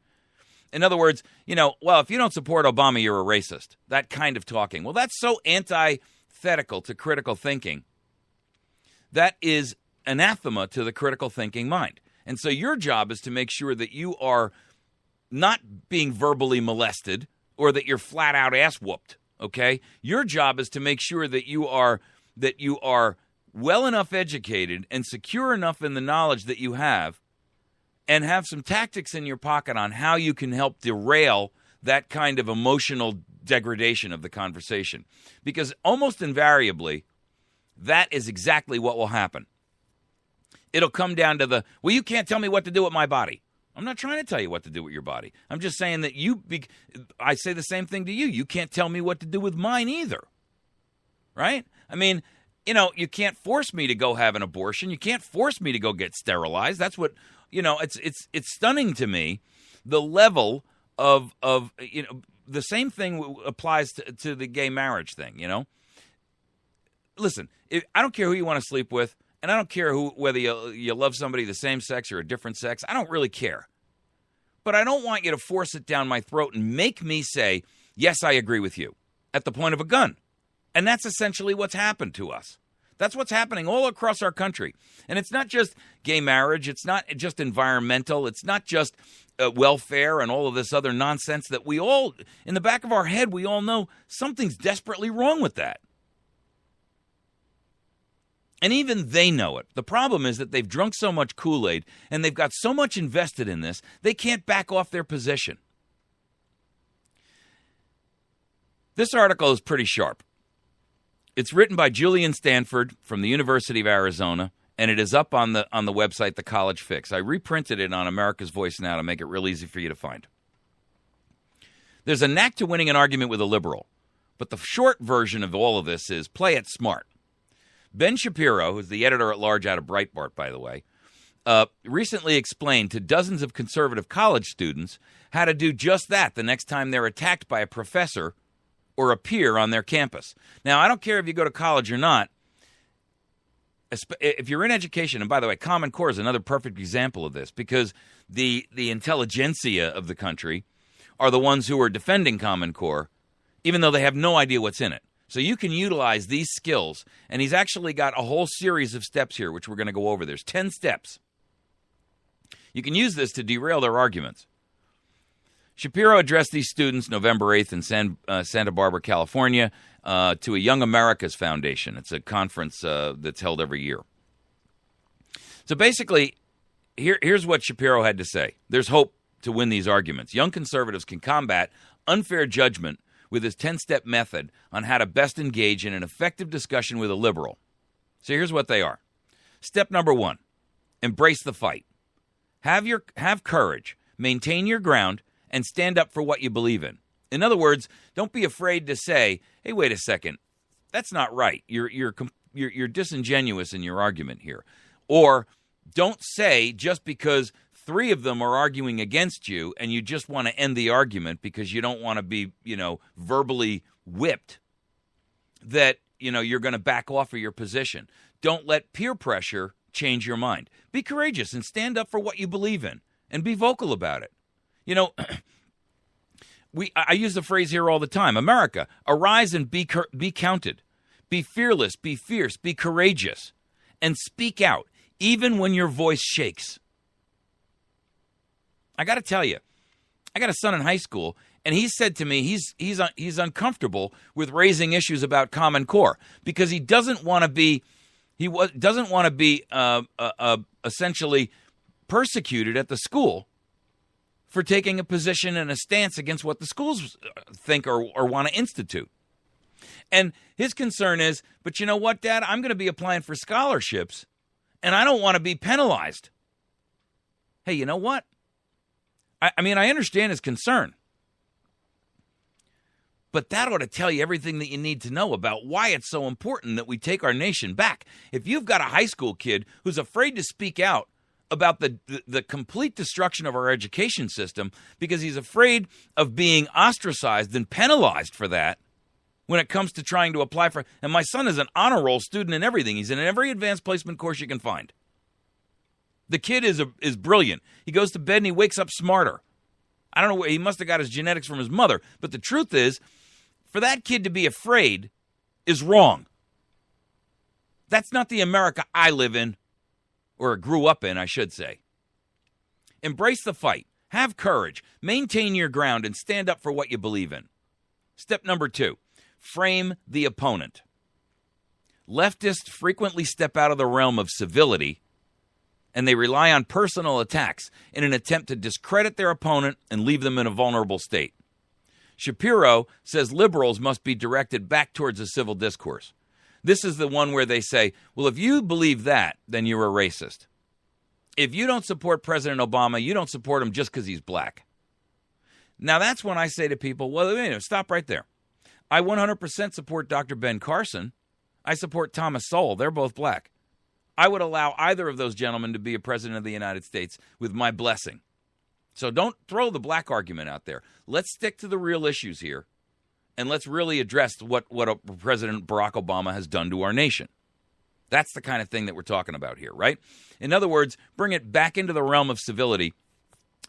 In other words, well, if you don't support Obama, you're a racist. That kind of talking. Well, that's so antithetical to critical thinking. That is anathema to the critical thinking mind. And so your job is to make sure that you are not being verbally molested or that you're flat out ass whooped, okay? Your job is to make sure that you are well enough educated and secure enough in the knowledge that you have, and have some tactics in your pocket on how you can help derail that kind of emotional degradation of the conversation. Because almost invariably, that is exactly what will happen. It'll come down to well, you can't tell me what to do with my body. I'm not trying to tell you what to do with your body. I'm just saying that I say the same thing to you. You can't tell me what to do with mine either. Right? I mean, you can't force me to go have an abortion. You can't force me to go get sterilized. That's what, it's stunning to me, the level of the same thing applies to the gay marriage thing, Listen, I don't care who you want to sleep with, and I don't care whether you love somebody the same sex or a different sex. I don't really care. But I don't want you to force it down my throat and make me say, yes, I agree with you, at the point of a gun. And that's essentially what's happened to us. That's what's happening all across our country. And it's not just gay marriage. It's not just environmental. It's not just welfare and all of this other nonsense that we all, in the back of our head, we all know something's desperately wrong with that. And even they know it. The problem is that they've drunk so much Kool-Aid and they've got so much invested in this, they can't back off their position. This article is pretty sharp. It's written by Julian Stanford from the University of Arizona, and it is up on the website, The College Fix. I reprinted it on America's Voice Now to make it real easy for you to find. There's a knack to winning an argument with a liberal, but the short version of all of this is play it smart. Ben Shapiro, who's the editor-at-large out of Breitbart, by the way, recently explained to dozens of conservative college students how to do just that the next time they're attacked by a professor or a peer on their campus. Now, I don't care if you go to college or not. If you're in education, and by the way, Common Core is another perfect example of this, because the intelligentsia of the country are the ones who are defending Common Core, even though they have no idea what's in it. So you can utilize these skills, and he's actually got a whole series of steps here, which we're going to go over. There's 10 steps. You can use this to derail their arguments. Shapiro addressed these students November 8th in Santa Barbara, California, to a Young America's Foundation. It's a conference that's held every year. So basically, here's what Shapiro had to say. There's hope to win these arguments. Young conservatives can combat unfair judgment with his 10-step method on how to best engage in an effective discussion with a liberal. So here's what they are. Step number 1, embrace the fight. Have courage, maintain your ground, and stand up for what you believe in. In other words, don't be afraid to say, hey, wait a second, that's not right. You're disingenuous in your argument here. Or don't say just because 3 of them are arguing against you and you just want to end the argument because you don't want to be, verbally whipped, that, you're going to back off of your position. Don't let peer pressure change your mind. Be courageous and stand up for what you believe in and be vocal about it. I use the phrase here all the time. America, arise and be counted. Be fearless, be fierce, be courageous, and speak out, even when your voice shakes. I got to tell you, I got a son in high school, and he said to me he's uncomfortable with raising issues about Common Core because he doesn't want to be essentially persecuted at the school for taking a position and a stance against what the schools think or want to institute. And his concern is, but you know what, Dad? I'm going to be applying for scholarships, and I don't want to be penalized. Hey, you know what? I mean, I understand his concern. But that ought to tell you everything that you need to know about why it's so important that we take our nation back. If you've got a high school kid who's afraid to speak out about the complete destruction of our education system because he's afraid of being ostracized and penalized for that when it comes to trying to apply for, and my son is an honor roll student in everything. He's in every advanced placement course you can find. The kid is brilliant. He goes to bed and he wakes up smarter. I don't know where he must have got his genetics from his mother, but the truth is, for that kid to be afraid is wrong. That's not the America I live in, or grew up in, I should say. Embrace the fight. Have courage. Maintain your ground and stand up for what you believe in. Step number 2, frame the opponent. Leftists frequently step out of the realm of civility, and they rely on personal attacks in an attempt to discredit their opponent and leave them in a vulnerable state. Shapiro says liberals must be directed back towards a civil discourse. This is the one where they say, well, if you believe that, then you're a racist. If you don't support President Obama, you don't support him just because he's black. Now, that's when I say to people, well, stop right there. I 100% support Dr. Ben Carson. I support Thomas Sowell. They're both black. I would allow either of those gentlemen to be a president of the United States with my blessing. So don't throw the black argument out there. Let's stick to the real issues here, and let's really address what President Barack Obama has done to our nation. That's the kind of thing that we're talking about here, right? In other words, bring it back into the realm of civility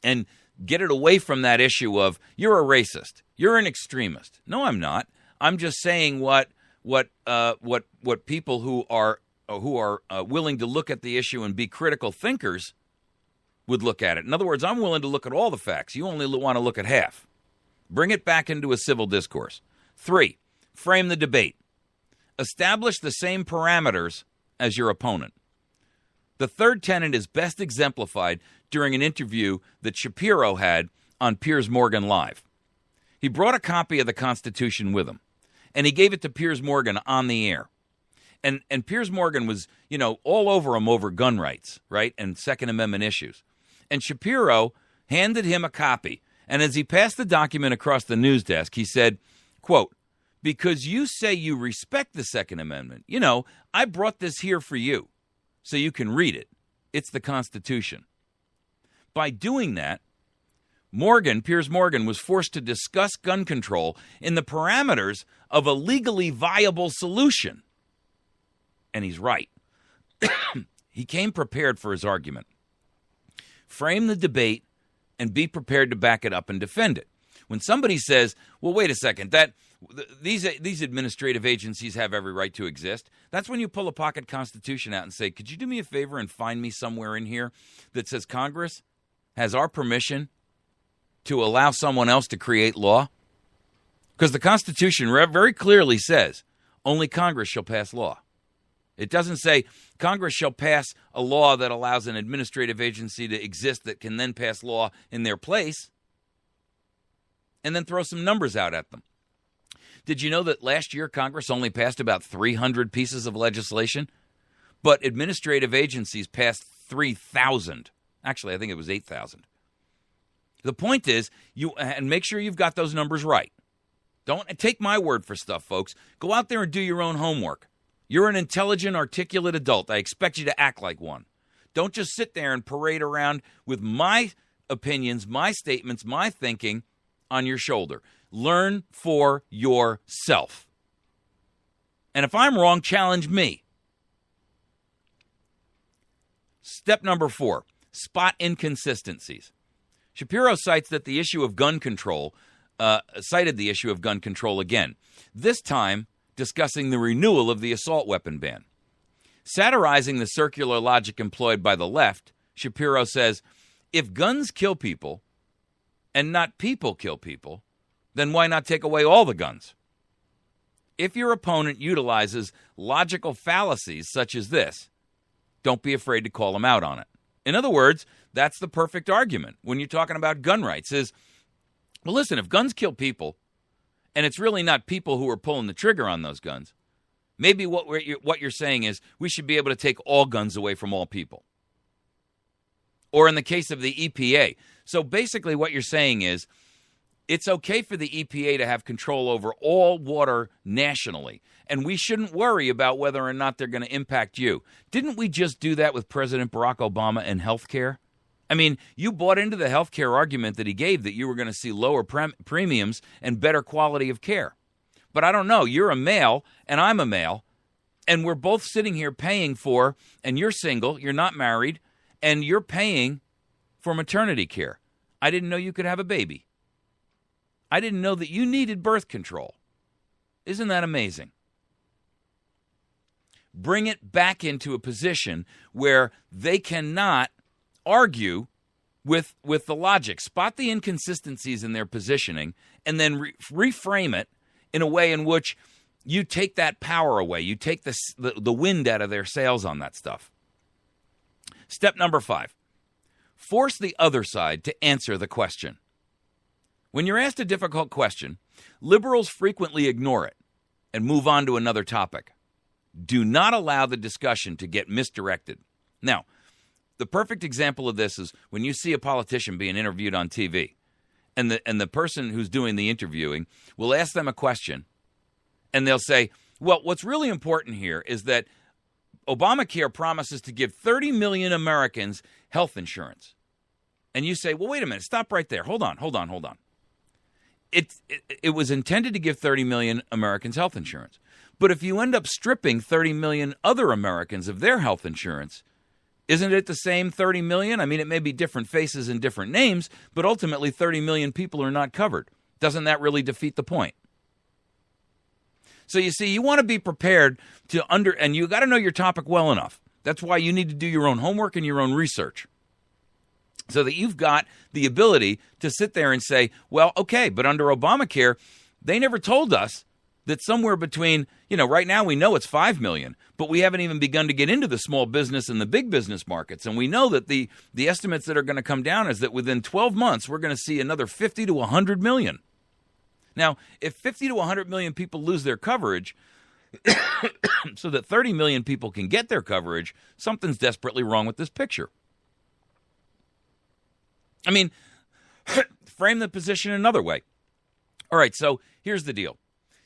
and get it away from that issue of you're a racist, you're an extremist. No, I'm not. I'm just saying what people who are willing to look at the issue and be critical thinkers would look at it. In other words, I'm willing to look at all the facts. You only want to look at half. Bring it back into a civil discourse. 3, frame the debate. Establish the same parameters as your opponent. The third tenet is best exemplified during an interview that Shapiro had on Piers Morgan Live. He brought a copy of the Constitution with him, and he gave it to Piers Morgan on the air. And Piers Morgan was, all over him over gun rights, right, and Second Amendment issues. And Shapiro handed him a copy. And as he passed the document across the news desk, he said, quote, because you say you respect the Second Amendment, I brought this here for you so you can read it. It's the Constitution. By doing that, Piers Morgan, was forced to discuss gun control in the parameters of a legally viable solution. And he's right. He came prepared for his argument. Frame the debate and be prepared to back it up and defend it. When somebody says, well, wait a second, these administrative agencies have every right to exist, that's when you pull a pocket constitution out and say, could you do me a favor and find me somewhere in here that says Congress has our permission to allow someone else to create law? Because the Constitution very clearly says only Congress shall pass law. It doesn't say Congress shall pass a law that allows an administrative agency to exist that can then pass law in their place and then throw some numbers out at them. Did you know that last year Congress only passed about 300 pieces of legislation, but administrative agencies passed 3,000? Actually, I think it was 8,000. The point is, and make sure you've got those numbers right. Don't take my word for stuff, folks. Go out there and do your own homework. You're an intelligent, articulate adult. I expect you to act like one. Don't just sit there and parade around with my opinions, my statements, my thinking on your shoulder. Learn for yourself. And if I'm wrong, challenge me. Step number 4, spot inconsistencies. Shapiro cited the issue of gun control again, this time discussing the renewal of the assault weapon ban. Satirizing the circular logic employed by the left, Shapiro says, if guns kill people and not people kill people, then why not take away all the guns? If your opponent utilizes logical fallacies such as this, don't be afraid to call them out on it. In other words, that's the perfect argument when you're talking about gun rights is, well, listen, if guns kill people, and it's really not people who are pulling the trigger on those guns, maybe what you're saying is we should be able to take all guns away from all people. or in the case of the EPA. So basically what you're saying is it's okay for the EPA to have control over all water nationally, and we shouldn't worry about whether or not they're going to impact you. Didn't we just do that with President Barack Obama and health care? I mean, you bought into the health care argument that he gave that you were going to see lower premiums and better quality of care. But I don't know. You're a male, and I'm a male, and we're both sitting here paying for, and you're single, you're not married, and you're paying for maternity care. I didn't know you could have a baby. I didn't know that you needed birth control. Isn't that amazing? Bring it back into a position where they cannot argue with the logic. Spot the inconsistencies in their positioning and then reframe it in a way in which you take that power away. You take the wind out of their sails on that stuff. Step number 5. Force the other side to answer the question. When you're asked a difficult question, liberals frequently ignore it and move on to another topic. Do not allow the discussion to get misdirected. Now, the perfect example of this is when you see a politician being interviewed on TV, and the person who's doing the interviewing will ask them a question, and they'll say, well, what's really important here is that Obamacare promises to give 30 million Americans health insurance. And you say, well, wait a minute, stop right there. Hold on. It was intended to give 30 million Americans health insurance. But if you end up stripping 30 million other Americans of their health insurance, isn't it the same 30 million? I mean, it may be different faces and different names, but ultimately 30 million people are not covered. Doesn't that really defeat the point? So you see, you want to be prepared and you got to know your topic well enough. That's why you need to do your own homework and your own research, so that you've got the ability to sit there and say, well, okay, but under Obamacare, they never told us that somewhere between, right now we know it's 5 million, but we haven't even begun to get into the small business and the big business markets. And we know that the estimates that are going to come down is that within 12 months, we're going to see another 50 to 100 million. Now, if 50 to 100 million people lose their coverage so that 30 million people can get their coverage, something's desperately wrong with this picture. I mean, frame the position another way. All right, so here's the deal.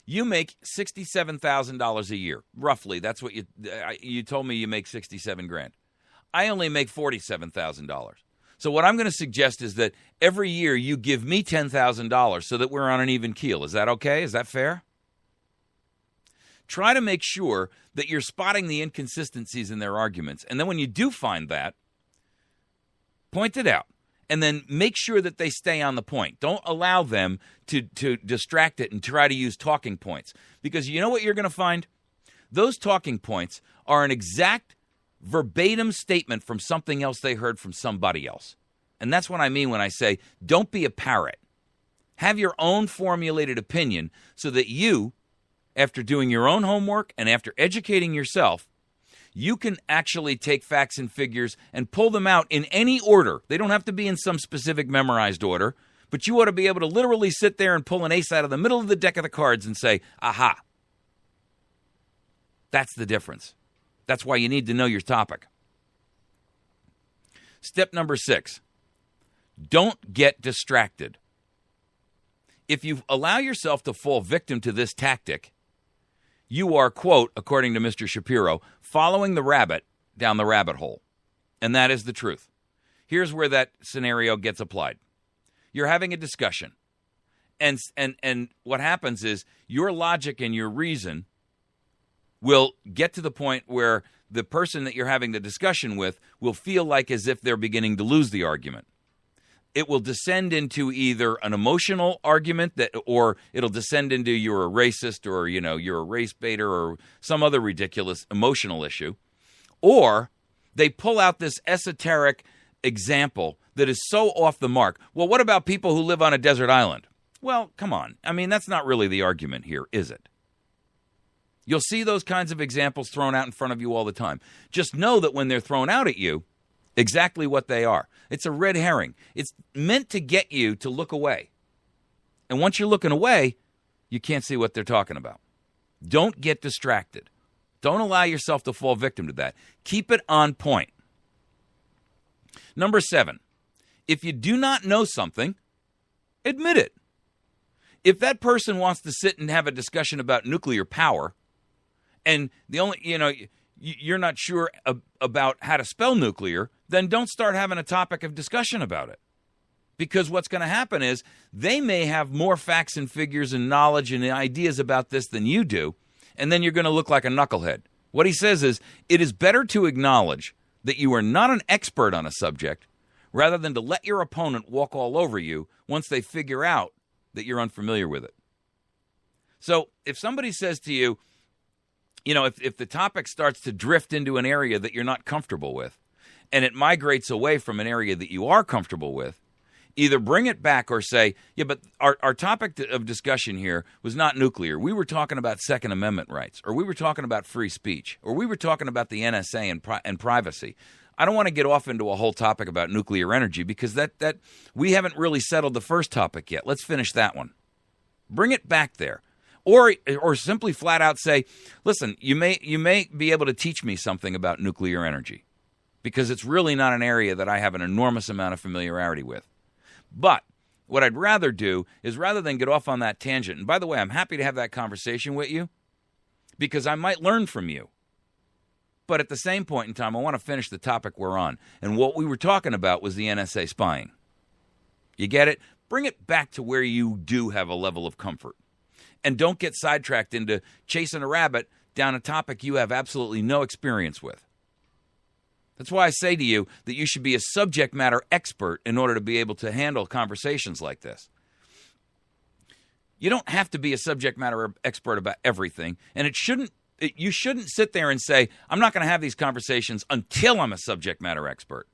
You make $67,000 a year, roughly. That's what you told me you make $67,000. I only make $47,000. So what I'm going to suggest is that every year you give me $10,000 so that we're on an even keel. Is that okay? Is that fair? Try to make sure that you're spotting the inconsistencies in their arguments. And then when you do find that, point it out. And then make sure that they stay on the point. Don't allow them to distract it and try to use talking points. Because you know what you're going to find? Those talking points are an exact verbatim statement from something else they heard from somebody else. And that's what I mean when I say, don't be a parrot. Have your own formulated opinion so that you, after doing your own homework and after educating yourself, you can actually take facts and figures and pull them out in any order. They don't have to be in some specific memorized order, but you ought to be able to literally sit there and pull an ace out of the middle of the deck of the cards and say, aha. That's the difference. That's why you need to know your topic. Step number 6, don't get distracted. If you allow yourself to fall victim to this tactic, you are, quote, according to Mr. Shapiro, following the rabbit down the rabbit hole. And that is the truth. Here's where that scenario gets applied. You're having a discussion. And what happens is your logic and your reason will get to the point where the person that you're having the discussion with will feel like as if they're beginning to lose the argument. It will descend into either an emotional argument or it'll descend into you're a racist or, you're a race baiter or some other ridiculous emotional issue. Or they pull out this esoteric example that is so off the mark. Well, what about people who live on a desert island? Well, come on. I mean, that's not really the argument here, is it? You'll see those kinds of examples thrown out in front of you all the time. Just know that when they're thrown out at you, exactly what they are. It's a red herring. It's meant to get you to look away. And once you're looking away, you can't see what they're talking about. Don't get distracted. Don't allow yourself to fall victim to that. Keep it on point. Number 7, if you do not know something, admit it. If that person wants to sit and have a discussion about nuclear power, and you're not sure about how to spell nuclear, then don't start having a topic of discussion about it. Because what's going to happen is they may have more facts and figures and knowledge and ideas about this than you do, and then you're going to look like a knucklehead. What he says is, it is better to acknowledge that you are not an expert on a subject rather than to let your opponent walk all over you once they figure out that you're unfamiliar with it. So if somebody says to you, if the topic starts to drift into an area that you're not comfortable with, and it migrates away from an area that you are comfortable with, either bring it back or say, yeah, but our topic of discussion here was not nuclear. We were talking about Second Amendment rights, or we were talking about free speech, or we were talking about the NSA and privacy. I don't want to get off into a whole topic about nuclear energy because that we haven't really settled the first topic yet. Let's finish that one. Bring it back there. Or simply flat out say, listen, you may be able to teach me something about nuclear energy because it's really not an area that I have an enormous amount of familiarity with. But what I'd rather do is rather than get off on that tangent, and by the way, I'm happy to have that conversation with you because I might learn from you. But at the same point in time, I want to finish the topic we're on. And what we were talking about was the NSA spying. You get it? Bring it back to where you do have a level of comfort. And don't get sidetracked into chasing a rabbit down a topic you have absolutely no experience with. That's why I say to you that you should be a subject matter expert in order to be able to handle conversations like this. You don't have to be a subject matter expert about everything, and you shouldn't sit there and say, I'm not going to have these conversations until I'm a subject matter expert.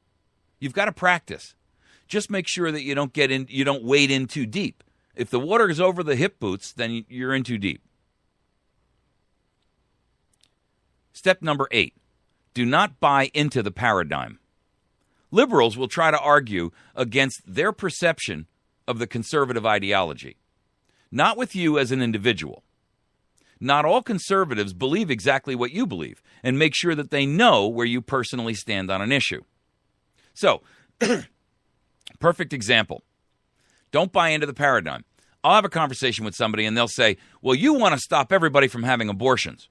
You've got to practice. Just make sure that you don't wade in too deep. If the water is over the hip boots, then you're in too deep. Step number 8, do not buy into the paradigm. Liberals will try to argue against their perception of the conservative ideology, not with you as an individual. Not all conservatives believe exactly what you believe, and make sure that they know where you personally stand on an issue. So, perfect example. Don't buy into the paradigm. I'll have a conversation with somebody and they'll say, well, you want to stop everybody from having abortions.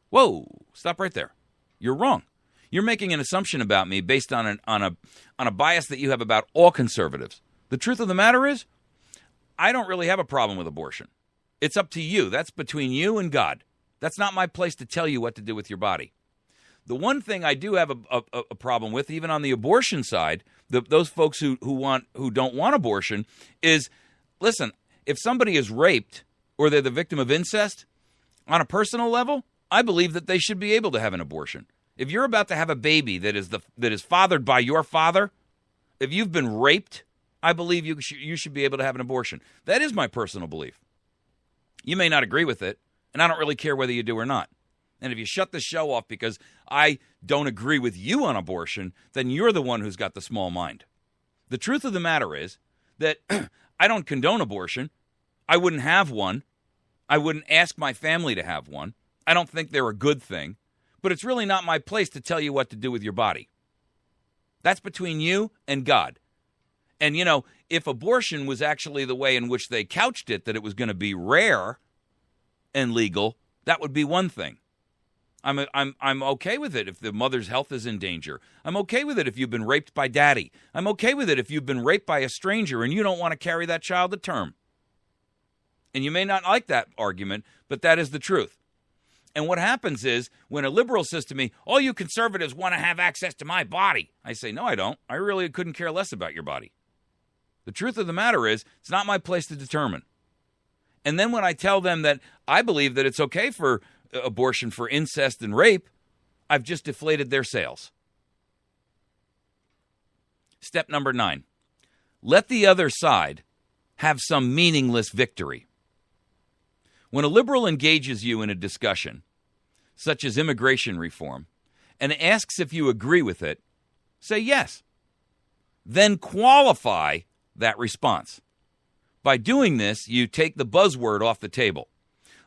Whoa, stop right there. You're wrong. You're making an assumption about me based on a bias that you have about all conservatives. The truth of the matter is, I don't really have a problem with abortion. It's up to you. That's between you and God. That's not my place to tell you what to do with your body. The one thing I do have a problem with, even on the abortion side, those folks who don't want abortion, is, listen, if somebody is raped or they're the victim of incest, on a personal level, I believe that they should be able to have an abortion. If you're about to have a baby that is fathered by your father, if you've been raped, I believe you should be able to have an abortion. That is my personal belief. You may not agree with it, and I don't really care whether you do or not. And if you shut the show off because I don't agree with you on abortion, then you're the one who's got the small mind. The truth of the matter is that I don't condone abortion. I wouldn't have one. I wouldn't ask my family to have one. I don't think they're a good thing. But it's really not my place to tell you what to do with your body. That's between you and God. And, if abortion was actually the way in which they couched it, that it was going to be rare and legal, that would be one thing. I'm okay with it if the mother's health is in danger. I'm okay with it if you've been raped by daddy. I'm okay with it if you've been raped by a stranger and you don't want to carry that child to term. And you may not like that argument, but that is the truth. And what happens is when a liberal says to me, all you conservatives want to have access to my body, I say, no, I don't. I really couldn't care less about your body. The truth of the matter is it's not my place to determine. And then when I tell them that I believe that it's okay for abortion for incest and rape, I've just deflated their sales. Step number 9, let the other side have some meaningless victory. When a liberal engages you in a discussion, such as immigration reform, and asks if you agree with it, say yes. Then qualify that response. By doing this, you take the buzzword off the table.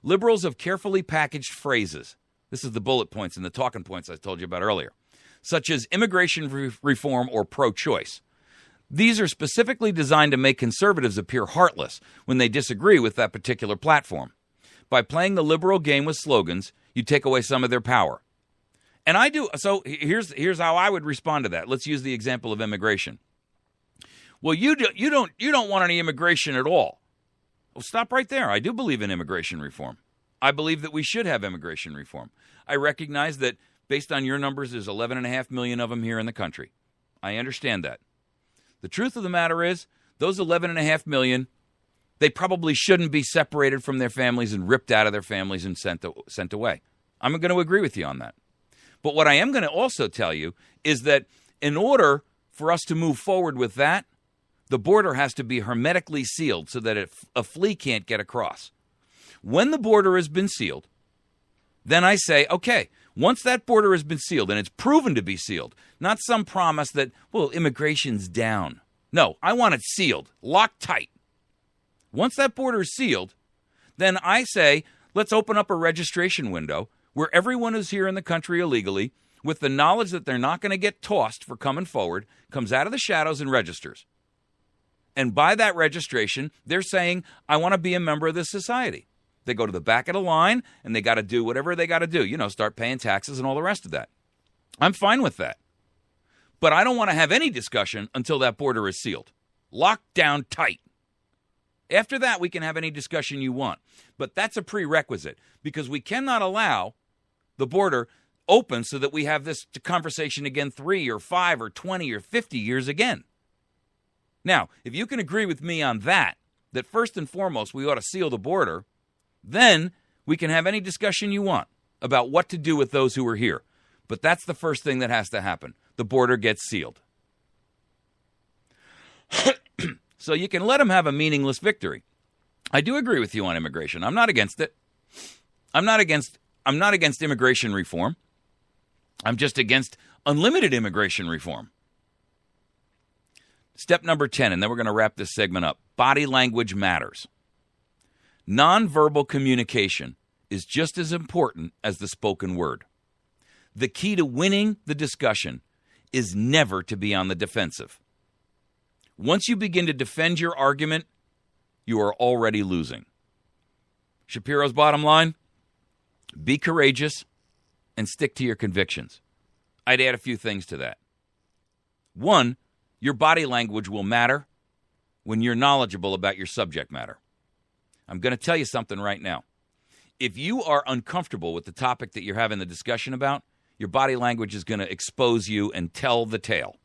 Liberals have carefully packaged phrases. This is the bullet points and the talking points I told you about earlier. such as immigration reform or pro-choice. These are specifically designed to make conservatives appear heartless when they disagree with that particular platform. By playing the liberal game with slogans, you take away some of their power. And I do. So here's how I would respond to that. Let's use the example of immigration. Well, you don't want any immigration at all. Well, stop right there. I do believe in immigration reform. I believe that we should have immigration reform. I recognize that based on your numbers, there's 11.5 million of them here in the country. I understand that. The truth of the matter is, those 11.5 million, they probably shouldn't be separated from their families and ripped out of their families and sent away. I'm going to agree with you on that. But what I am going to also tell you is that in order for us to move forward with that, the border has to be hermetically sealed so that a flea can't get across. When the border has been sealed, then I say, okay, once that border has been sealed, and it's proven to be sealed, not some promise that, well, immigration's down. No, I want it sealed, locked tight. Once that border is sealed, then I say, let's open up a registration window where everyone who's here in the country illegally, with the knowledge that they're not going to get tossed for coming forward, comes out of the shadows and registers. And by that registration, they're saying, I want to be a member of this society. They go to the back of the line, and they got to do whatever they got to do. Start paying taxes and all the rest of that. I'm fine with that. But I don't want to have any discussion until that border is sealed. Locked down tight. After that, we can have any discussion you want. But that's a prerequisite, because we cannot allow the border open so that we have this conversation again 3 or 5 or 20 or 50 years again. Now, if you can agree with me on that first and foremost we ought to seal the border, then we can have any discussion you want about what to do with those who are here. But that's the first thing that has to happen. The border gets sealed. So you can let them have a meaningless victory. I do agree with you on immigration. I'm not against it. I'm not against immigration reform. I'm just against unlimited immigration reform. Step number 10, and then we're going to wrap this segment up. Body language matters. Nonverbal communication is just as important as the spoken word. The key to winning the discussion is never to be on the defensive. Once you begin to defend your argument, you are already losing. Shapiro's bottom line, be courageous and stick to your convictions. I'd add a few things to that. One, your body language will matter when you're knowledgeable about your subject matter. I'm going to tell you something right now. If you are uncomfortable with the topic that you're having the discussion about, your body language is going to expose you and tell the tale.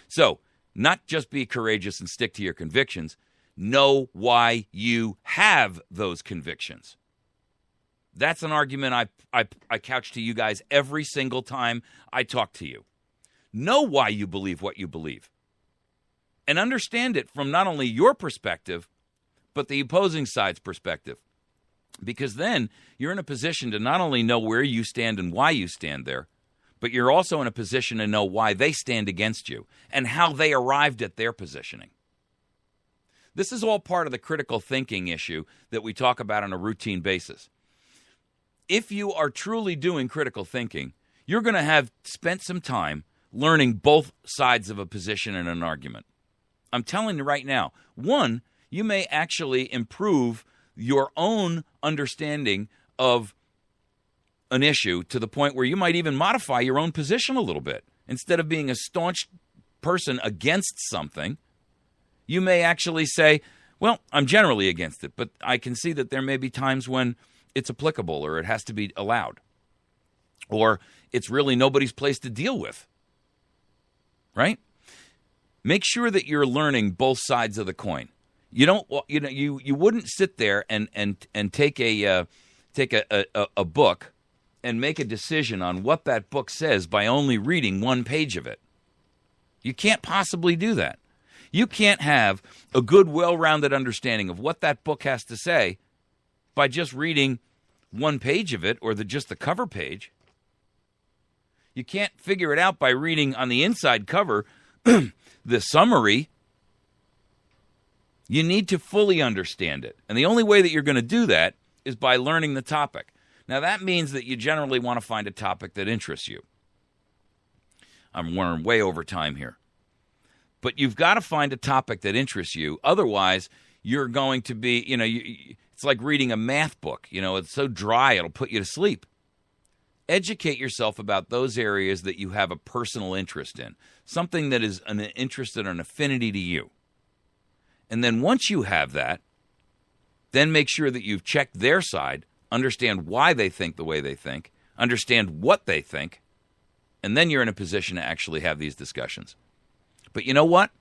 So, not just be courageous and stick to your convictions, know why you have those convictions. That's an argument I couch to you guys every single time I talk to you. Know why you believe what you believe. And understand it from not only your perspective, but the opposing side's perspective. Because then you're in a position to not only know where you stand and why you stand there, but you're also in a position to know why they stand against you and how they arrived at their positioning. This is all part of the critical thinking issue that we talk about on a routine basis. If you are truly doing critical thinking, you're going to have spent some time learning both sides of a position in an argument. I'm telling you right now, one, you may actually improve your own understanding of an issue to the point where you might even modify your own position a little bit. Instead of being a staunch person against something, you may actually say, well, I'm generally against it, but I can see that there may be times when it's applicable or it has to be allowed. Or it's really nobody's place to deal with. Right? Make sure that you're learning both sides of the coin. You wouldn't sit there and take a book and make a decision on what that book says by only reading one page of it. You can't possibly do that. You can't have a good, well-rounded understanding of what that book has to say by just reading one page of it or just the cover page. You can't figure it out by reading on the inside cover the summary. You need to fully understand it. And the only way that you're going to do that is by learning the topic. Now, that means that you generally want to find a topic that interests you. I'm running way over time here. But you've got to find a topic that interests you. Otherwise, you're going to be, it's like reading a math book. It's so dry, it'll put you to sleep. Educate yourself about those areas that you have a personal interest in, something that is an interest and an affinity to you. And then once you have that, then make sure that you've checked their side, understand why they think the way they think, understand what they think, and then you're in a position to actually have these discussions. But you know what?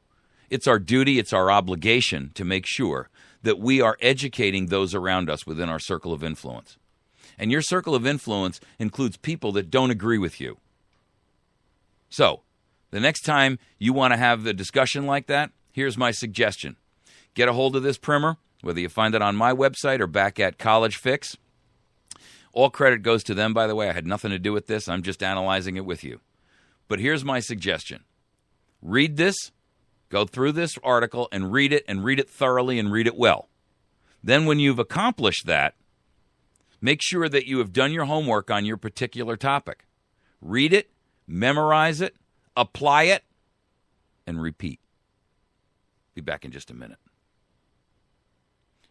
It's our duty, it's our obligation to make sure that we are educating those around us within our circle of influence. And your circle of influence includes people that don't agree with you. So, the next time you want to have a discussion like that, here's my suggestion. Get a hold of this primer, whether you find it on my website or back at College Fix. All credit goes to them, by the way. I had nothing to do with this. I'm just analyzing it with you. But here's my suggestion. Read this, go through this article, and read it thoroughly, and read it well. Then when you've accomplished that, make sure that you have done your homework on your particular topic. Read it, memorize it, apply it, and repeat. Be back in just a minute.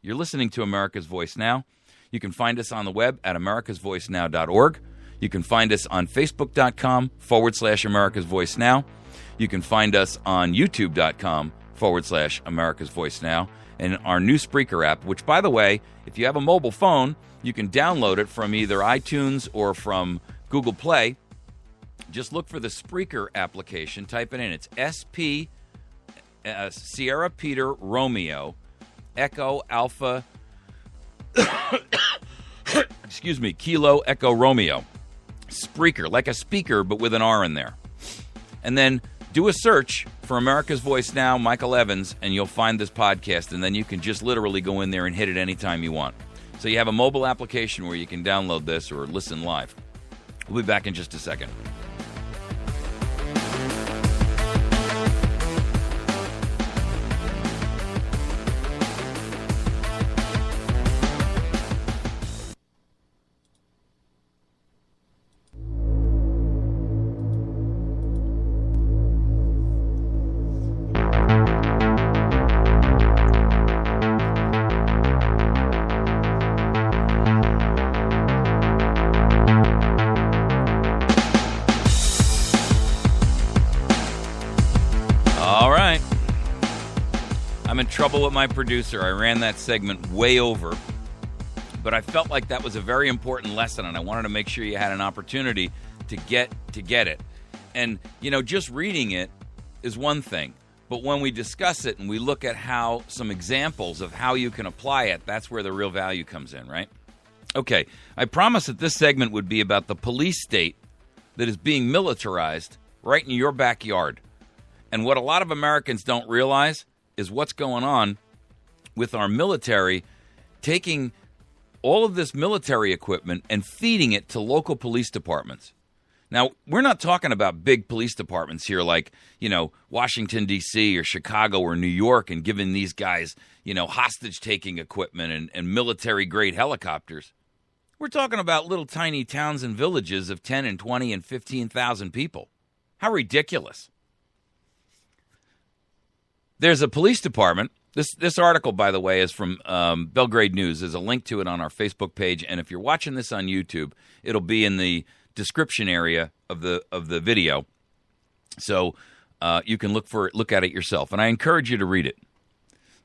You're listening to America's Voice Now. You can find us on the web at americasvoicenow.org. You can find us on facebook.com/America's Voice Now. You can find us on youtube.com/America's Voice Now. And our new Spreaker app, which, by the way, if you have a mobile phone, you can download it from either iTunes or from Google Play. Just look for the Spreaker application. Type it in. It's SP Sierra Peter Romeo Echo Alpha Kilo Echo Romeo. Spreaker, like a speaker, but with an R in there. And then do a search for America's Voice Now, Michael Evans, and you'll find this podcast, and then you can just literally go in there and hit it anytime you want. So you have a mobile application where you can download this or listen live. We'll be back in just a second. Trouble with my producer. I ran that segment way over, but I felt like that was a very important lesson, and I wanted to make sure you had an opportunity to get it. And, just reading it is one thing, but when we discuss it and we look at how some examples of how you can apply it, that's where the real value comes in, right? Okay, I promised that this segment would be about the police state that is being militarized right in your backyard. And what a lot of Americans don't realize is what's going on with our military taking all of this military equipment and feeding it to local police departments. Now, we're not talking about big police departments here like, Washington, D.C. or Chicago or New York and giving these guys, hostage-taking equipment and military-grade helicopters. We're talking about little tiny towns and villages of 10 and 20 and 15,000 people. How ridiculous. There's a police department. This article, by the way, is from Belgrade News. There's a link to it on our Facebook page, and if you're watching this on YouTube, it'll be in the description area of the video, so you can look at it yourself. And I encourage you to read it.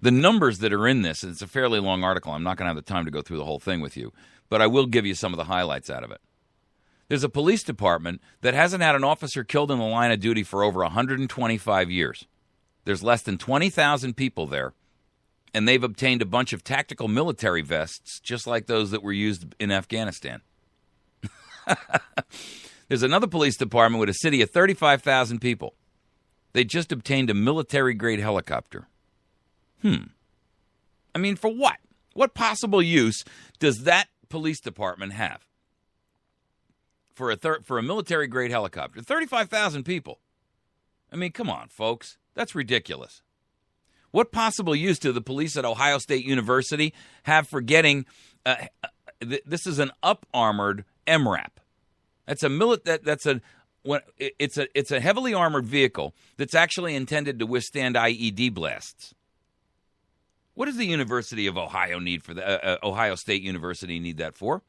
The numbers that are in this, and it's a fairly long article. I'm not going to have the time to go through the whole thing with you, but I will give you some of the highlights out of it. There's a police department that hasn't had an officer killed in the line of duty for over 125 years. There's less than 20,000 people there, and they've obtained a bunch of tactical military vests, just like those that were used in Afghanistan. There's another police department with a city of 35,000 people. They just obtained a military-grade helicopter. I mean, for what? What possible use does that police department have for a military-grade helicopter? 35,000 people. I mean, come on, folks. That's ridiculous. What possible use do the police at Ohio State University have for getting? This is an up-armored MRAP. That's it's a heavily armored vehicle that's actually intended to withstand IED blasts. What does the University of Ohio need for the Ohio State University need that for?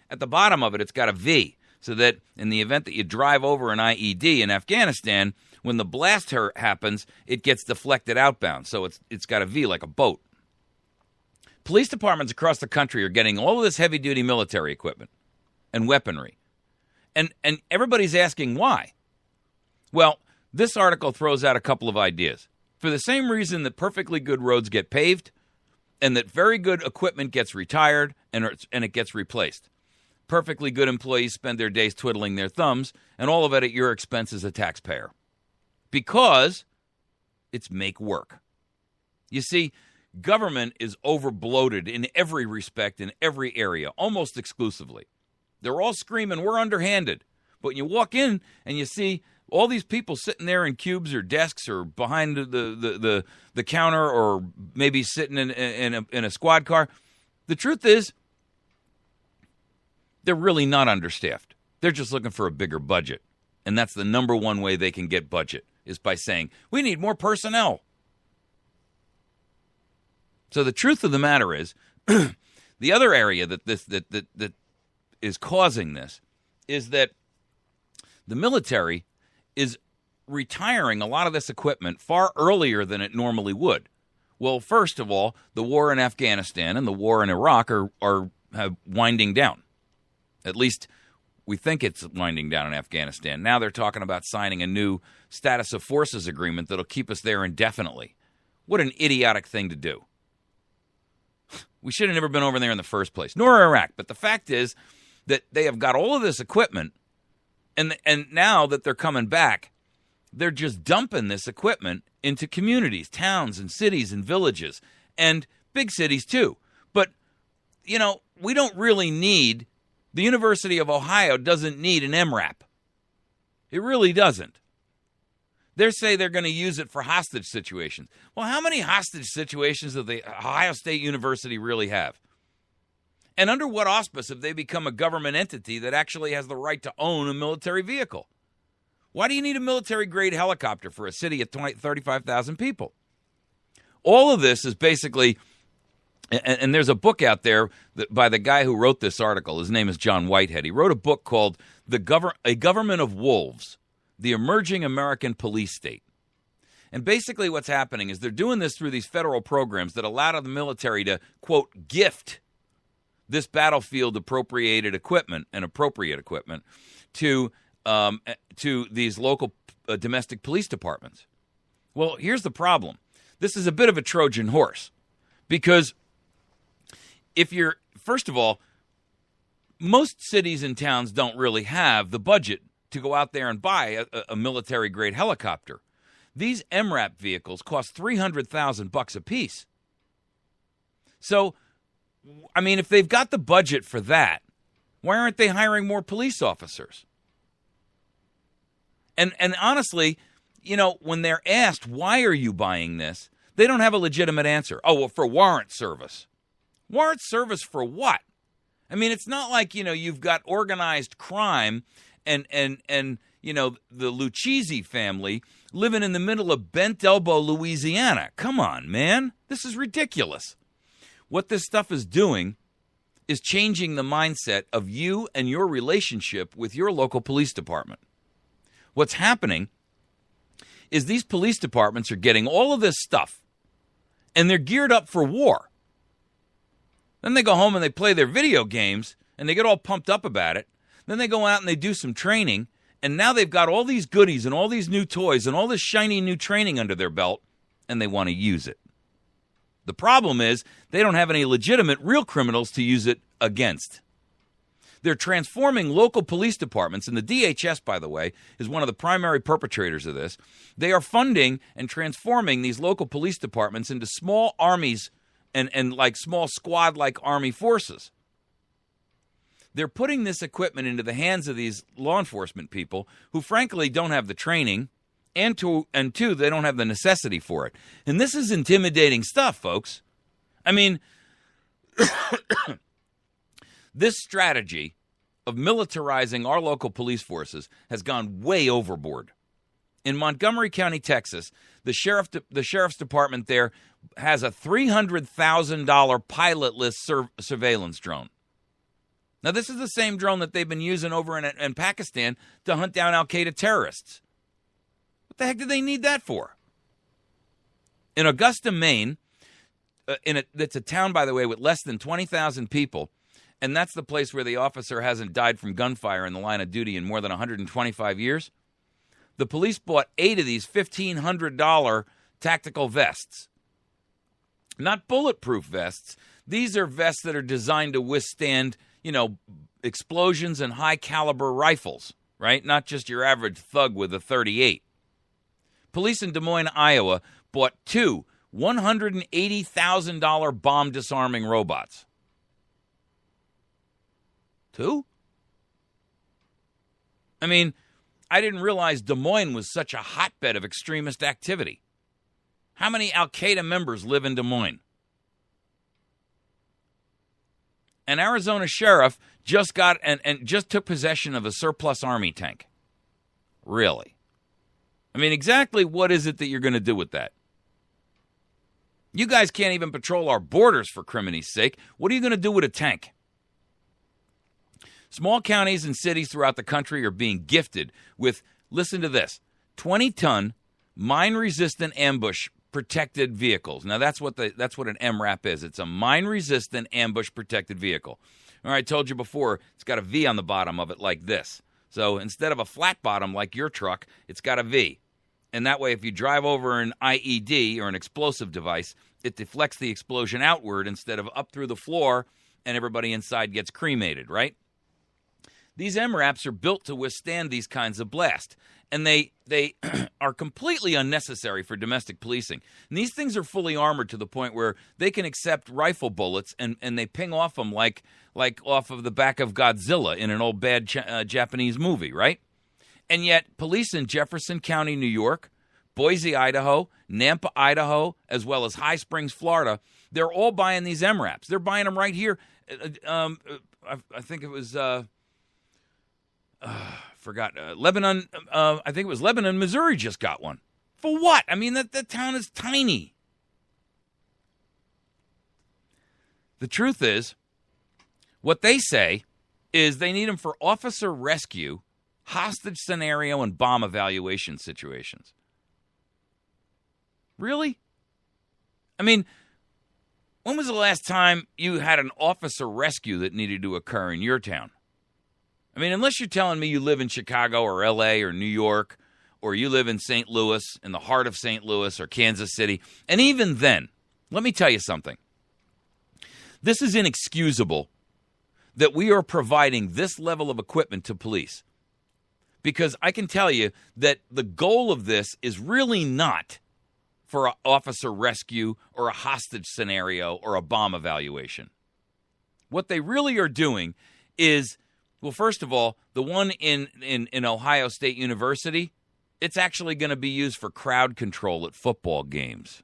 At the bottom of it, it's got a V, so that in the event that you drive over an IED in Afghanistan, when the blast happens, it gets deflected outbound. So it's got a V like a boat. Police departments across the country are getting all of this heavy-duty military equipment and weaponry. And everybody's asking why. Well, this article throws out a couple of ideas. For the same reason that perfectly good roads get paved and that very good equipment gets retired and it gets replaced. Perfectly good employees spend their days twiddling their thumbs, and all of it at your expense as a taxpayer. Because it's make work. You see, government is overbloated in every respect, in every area, almost exclusively. They're all screaming, we're underhanded. But when you walk in and you see all these people sitting there in cubes or desks or behind the counter or maybe sitting in a squad car, the truth is they're really not understaffed. They're just looking for a bigger budget. And that's the number one way they can get budget, is by saying, we need more personnel. So the truth of the matter is, the other area that is causing this is that the military is retiring a lot of this equipment far earlier than it normally would. Well, first of all, the war in Afghanistan and the war in Iraq are winding down. At least we think it's winding down in Afghanistan. Now they're talking about signing a new status of forces agreement that'll keep us there indefinitely. What an idiotic thing to do. We should have never been over there in the first place, nor Iraq. But the fact is that they have got all of this equipment, and now that they're coming back, they're just dumping this equipment into communities, towns and cities and villages, and big cities too. But, you know, we don't really need, the University of Ohio doesn't need an MRAP. It really doesn't. They say they're going to use it for hostage situations. Well, how many hostage situations does the Ohio State University really have? And under what auspice have they become a government entity that actually has the right to own a military vehicle? Why do you need a military-grade helicopter for a city of 35,000 people? All of this is basically, and there's a book out there by the guy who wrote this article. His name is John Whitehead. He wrote a book called A Government of Wolves, The Emerging American Police State. And basically what's happening is they're doing this through these federal programs that allow the military to, quote, gift this battlefield appropriate equipment to these local domestic police departments. Well, here's the problem. This is a bit of a Trojan horse because first of all, most cities and towns don't really have the budget to go out there and buy a military-grade helicopter. These MRAP vehicles cost $300,000 a piece. So, I mean, if they've got the budget for that, why aren't they hiring more police officers? And honestly, you know, when they're asked, why are you buying this, they don't have a legitimate answer. Oh, well, for warrant service. Warrant service for what? I mean, it's not like, you know, you've got organized crime and you know, the Lucchese family living in the middle of Bent Elbow, Louisiana. Come on, man. This is ridiculous. What this stuff is doing is changing the mindset of you and your relationship with your local police department. What's happening is these police departments are getting all of this stuff, and they're geared up for war. Then they go home and they play their video games, and they get all pumped up about it. Then they go out and they do some training, and now they've got all these goodies and all these new toys and all this shiny new training under their belt, and they want to use it. The problem is they don't have any legitimate real criminals to use it against. They're transforming local police departments, and the DHS, by the way, is one of the primary perpetrators of this. They are funding and transforming these local police departments into small armies and like small squad-like army forces. They're putting this equipment into the hands of these law enforcement people who, frankly, don't have the training, and two, they don't have the necessity for it. And this is intimidating stuff, folks. I mean, this strategy of militarizing our local police forces has gone way overboard. In Montgomery County, Texas, the sheriff's department there has a $300,000 pilotless surveillance drone. Now, this is the same drone that they've been using over in Pakistan to hunt down al-Qaeda terrorists. What the heck did they need that for? In Augusta, Maine, that's a town, by the way, with less than 20,000 people, and that's the place where the officer hasn't died from gunfire in the line of duty in more than 125 years. The police bought 8 of these $1,500 tactical vests. Not bulletproof vests. These are vests that are designed to withstand, explosions and high-caliber rifles, right? Not just your average thug with a .38. Police in Des Moines, Iowa, bought 2 $180,000 bomb disarming robots. 2? I mean, I didn't realize Des Moines was such a hotbed of extremist activity. How many al-Qaeda members live in Des Moines? An Arizona sheriff just got and just took possession of a surplus army tank. Really? I mean, exactly what is it that you're going to do with that? You guys can't even patrol our borders, for crimini's sake. What are you going to do with a tank? Small counties and cities throughout the country are being gifted with, listen to this, 20-ton mine-resistant ambush protected vehicles. Now, that's what an MRAP is. It's a mine-resistant ambush protected vehicle. All right, I told you before, it's got a V on the bottom of it like this. So instead of a flat bottom like your truck, it's got a V. And that way, if you drive over an IED or an explosive device, it deflects the explosion outward instead of up through the floor, and everybody inside gets cremated, right? These MRAPs are built to withstand these kinds of blasts, and they are completely unnecessary for domestic policing. And these things are fully armored to the point where they can accept rifle bullets, and they ping off them like off of the back of Godzilla in an old bad Japanese movie, right? And yet, police in Jefferson County, New York, Boise, Idaho, Nampa, Idaho, as well as High Springs, Florida, they're all buying these MRAPs. They're buying them right here. I think it was... Lebanon, I think it was Lebanon, Missouri just got one. For what? I mean, that town is tiny. The truth is, what they say is they need them for officer rescue, hostage scenario, and bomb evaluation situations. Really? I mean, when was the last time you had an officer rescue that needed to occur in your town? I mean, unless you're telling me you live in Chicago or L.A. or New York, or you live in St. Louis, in the heart of St. Louis or Kansas City, and even then, let me tell you something. This is inexcusable that we are providing this level of equipment to police, because I can tell you that the goal of this is really not for an officer rescue or a hostage scenario or a bomb evaluation. What they really are doing is... Well, first of all, the one in Ohio State University, it's actually going to be used for crowd control at football games.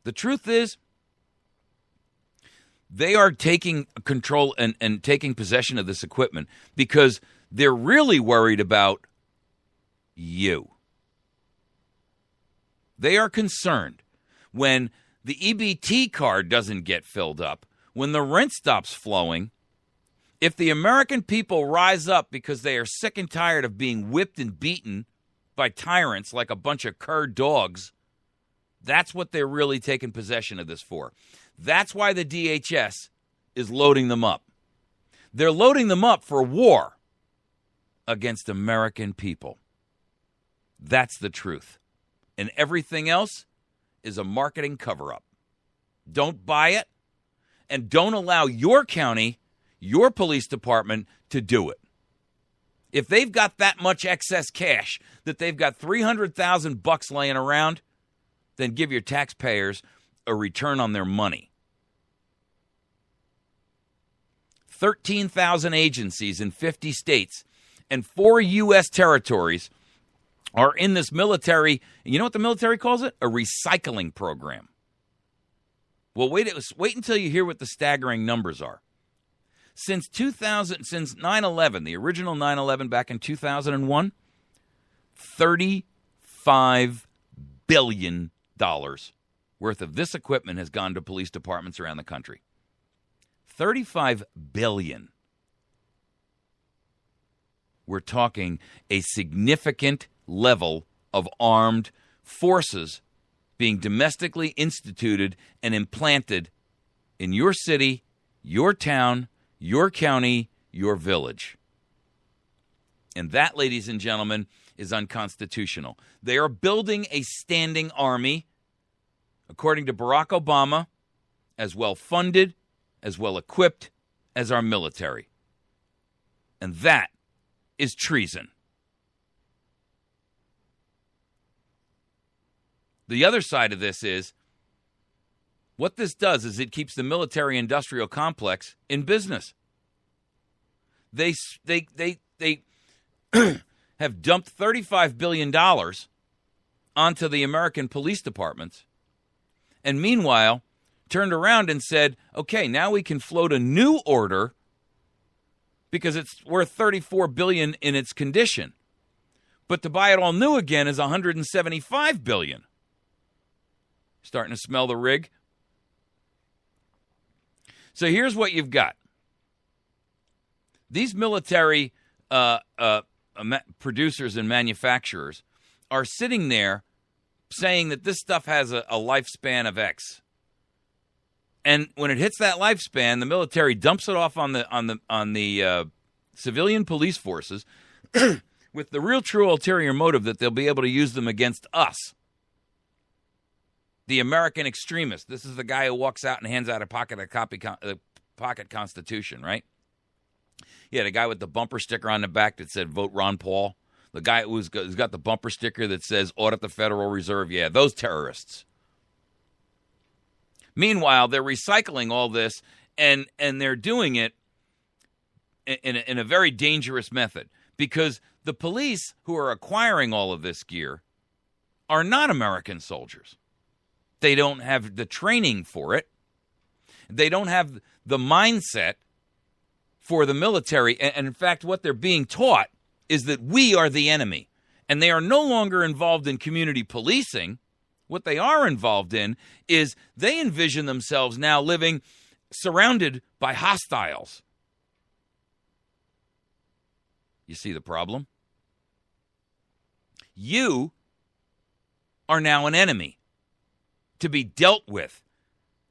The truth is, they are taking control and taking possession of this equipment because they're really worried about you. They are concerned when the EBT card doesn't get filled up, when the rent stops flowing, if the American people rise up because they are sick and tired of being whipped and beaten by tyrants like a bunch of cur dogs, that's what they're really taking possession of this for. That's why the DHS is loading them up. They're loading them up for war against American people. That's the truth. And everything else is a marketing cover-up. Don't buy it. And don't allow your county, your police department, to do it. If they've got that much excess cash that they've got $300,000 laying around, then give your taxpayers a return on their money. 13,000 agencies in 50 states and 4 U.S. territories are in this military, you know what the military calls it? A recycling program. Well, wait until you hear what the staggering numbers are. Since 9/11, the original 9/11 back in 2001, $35 billion worth of this equipment has gone to police departments around the country. $35 billion. We're talking a significant level of armed forces being domestically instituted and implanted in your city, your town, your county, your village. And that, ladies and gentlemen, is unconstitutional. They are building a standing army, according to Barack Obama, as well funded, as well equipped as our military. And that is treason. The other side of this is, what this does is it keeps the military-industrial complex in business. They have dumped $35 billion onto the American police departments, and meanwhile turned around and said, okay, now we can float a new order because it's worth $34 billion in its condition. But to buy it all new again is $175 billion. Starting to smell the rig? So here's what you've got. These military producers and manufacturers are sitting there saying that this stuff has a lifespan of X. And when it hits that lifespan, the military dumps it off on the civilian police forces with the real true ulterior motive that they'll be able to use them against us. The American extremist. This is the guy who walks out and hands out a pocket Constitution, right? Yeah, the guy with the bumper sticker on the back that said, vote Ron Paul. The guy who's got the bumper sticker that says, audit the Federal Reserve. Yeah, those terrorists. Meanwhile, they're recycling all this, and they're doing it in a very dangerous method, because the police who are acquiring all of this gear are not American soldiers. They don't have the training for it. They don't have the mindset for the military. And in fact, what they're being taught is that we are the enemy. And they are no longer involved in community policing. What they are involved in is they envision themselves now living surrounded by hostiles. You see the problem? You are now an enemy to be dealt with,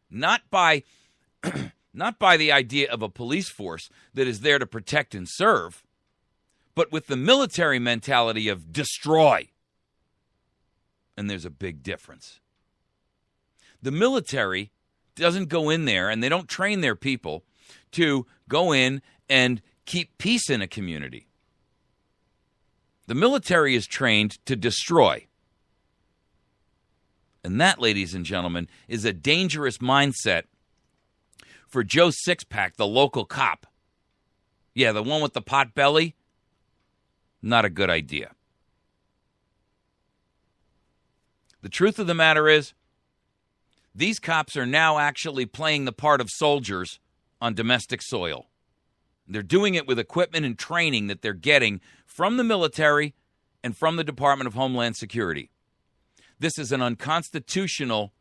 not by the idea of a police force that is there to protect and serve, but with the military mentality of destroy. And there's a big difference. The military doesn't go in there, and they don't train their people to go in and keep peace in a community. The military is trained to destroy. And that, ladies and gentlemen, is a dangerous mindset for Joe Sixpack, the local cop. Yeah, the one with the pot belly. Not a good idea. The truth of the matter is, these cops are now actually playing the part of soldiers on domestic soil. They're doing it with equipment and training that they're getting from the military and from the Department of Homeland Security. This is an unconstitutional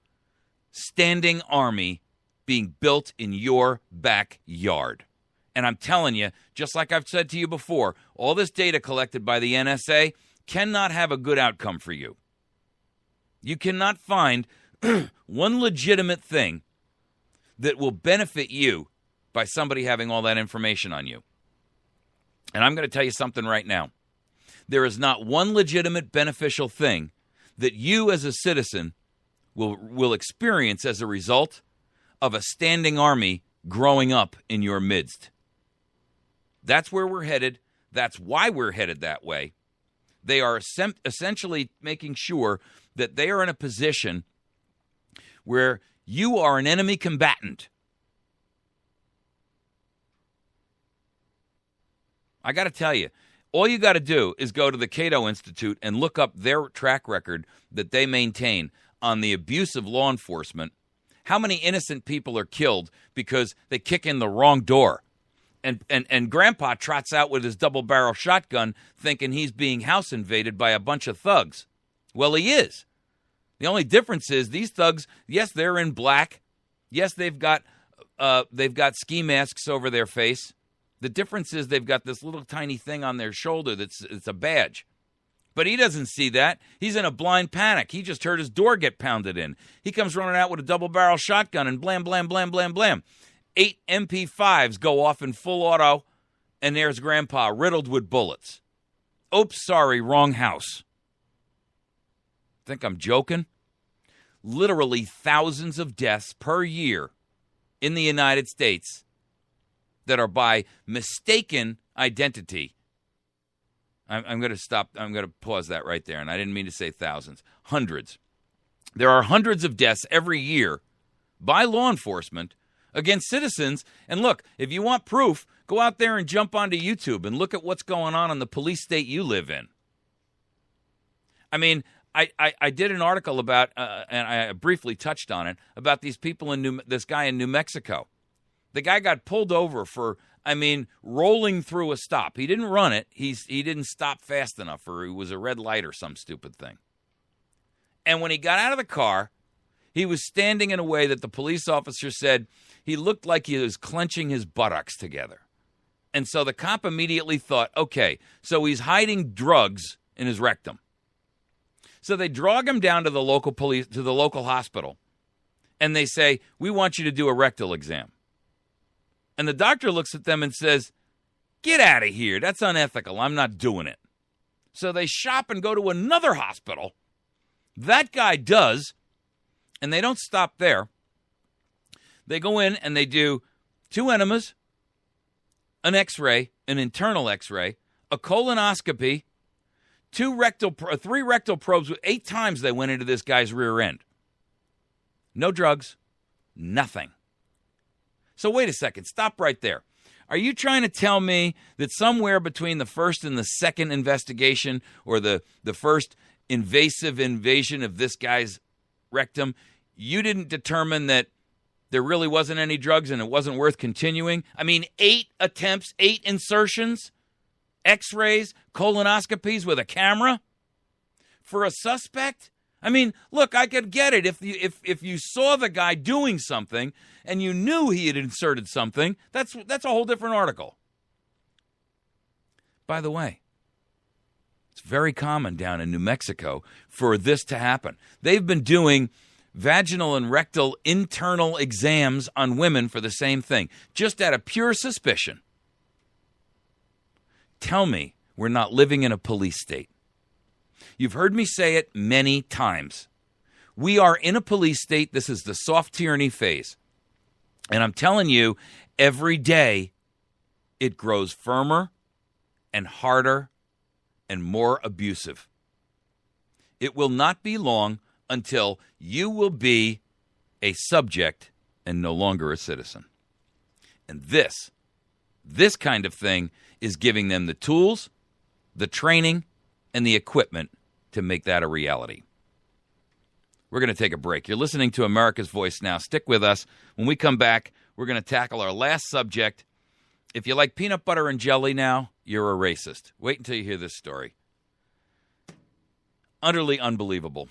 standing army being built in your backyard. And I'm telling you, just like I've said to you before, all this data collected by the NSA cannot have a good outcome for you. You cannot find one legitimate thing that will benefit you by somebody having all that information on you. And I'm going to tell you something right now. There is not one legitimate beneficial thing that you as a citizen will experience as a result of a standing army growing up in your midst. That's where we're headed. That's why we're headed that way. They are essentially making sure that they are in a position where you are an enemy combatant. I got to tell you, all you got to do is go to the Cato Institute and look up their track record that they maintain on the abuse of law enforcement. How many innocent people are killed because they kick in the wrong door? And Grandpa trots out with his double-barrel shotgun thinking he's being house invaded by a bunch of thugs. Well, he is. The only difference is these thugs, yes, they're in black. Yes, they've got ski masks over their face. The difference is they've got this little tiny thing on their shoulder it's a badge. But he doesn't see that. He's in a blind panic. He just heard his door get pounded in. He comes running out with a double-barrel shotgun and blam, blam, blam, blam, blam. 8 MP5s go off in full auto, and there's Grandpa riddled with bullets. Oops, sorry, wrong house. Think I'm joking? Literally thousands of deaths per year in the United States that are by mistaken identity. I'm going to stop. I'm going to pause that right there. And I didn't mean to say thousands. Hundreds. There are hundreds of deaths every year by law enforcement against citizens. And look, if you want proof, go out there and jump onto YouTube and look at what's going on in the police state you live in. I mean, I did an article about, and I briefly touched on it, about these people this guy in New Mexico. The guy got pulled over for, rolling through a stop. He didn't run it. He didn't stop fast enough, or it was a red light or some stupid thing. And when he got out of the car, he was standing in a way that the police officer said he looked like he was clenching his buttocks together. And so the cop immediately thought, okay, so he's hiding drugs in his rectum. So they drag him down to the local hospital, and they say, we want you to do a rectal exam. And the doctor looks at them and says, get out of here. That's unethical. I'm not doing it. So they shop and go to another hospital. That guy does, and they don't stop there. They go in and they do 2 enemas, an X-ray, an internal X-ray, a colonoscopy, 3 rectal probes. 8 times they went into this guy's rear end. No drugs, nothing. So wait a second, stop right there. Are you trying to tell me that somewhere between the first and the second investigation, or the first invasive invasion of this guy's rectum, you didn't determine that there really wasn't any drugs and it wasn't worth continuing? 8 attempts, 8 insertions, X-rays, colonoscopies with a camera for a suspect? Look, I could get it if you saw the guy doing something and you knew he had inserted something. That's a whole different article. By the way, it's very common down in New Mexico for this to happen. They've been doing vaginal and rectal internal exams on women for the same thing, just out of pure suspicion. Tell me we're not living in a police state. You've heard me say it many times. We are in a police state. This is the soft tyranny phase. And I'm telling you, every day it grows firmer and harder and more abusive. It will not be long until you will be a subject and no longer a citizen. And this kind of thing is giving them the tools, the training, and the equipment to make that a reality. We're going to take a break. You're listening to America's Voice Now. Stick with us. When we come back, we're going to tackle our last subject. If you like peanut butter and jelly now, you're a racist. Wait until you hear this story. Utterly unbelievable.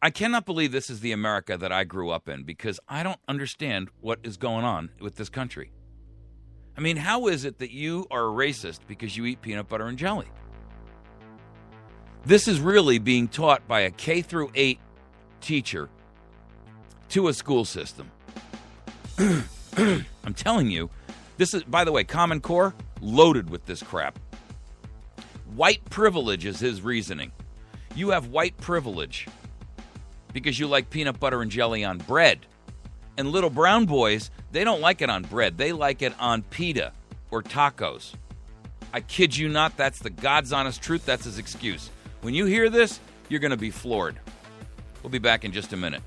I cannot believe this is the America that I grew up in, because I don't understand what is going on with this country. How is it that you are a racist because you eat peanut butter and jelly? This is really being taught by a K through 8 teacher to a school system. I'm telling you, this is, by the way, Common Core loaded with this crap. White privilege is his reasoning. You have white privilege because you like peanut butter and jelly on bread. And little brown boys, they don't like it on bread. They like it on pita or tacos. I kid you not, that's the God's honest truth. That's his excuse. When you hear this, you're going to be floored. We'll be back in just a minute.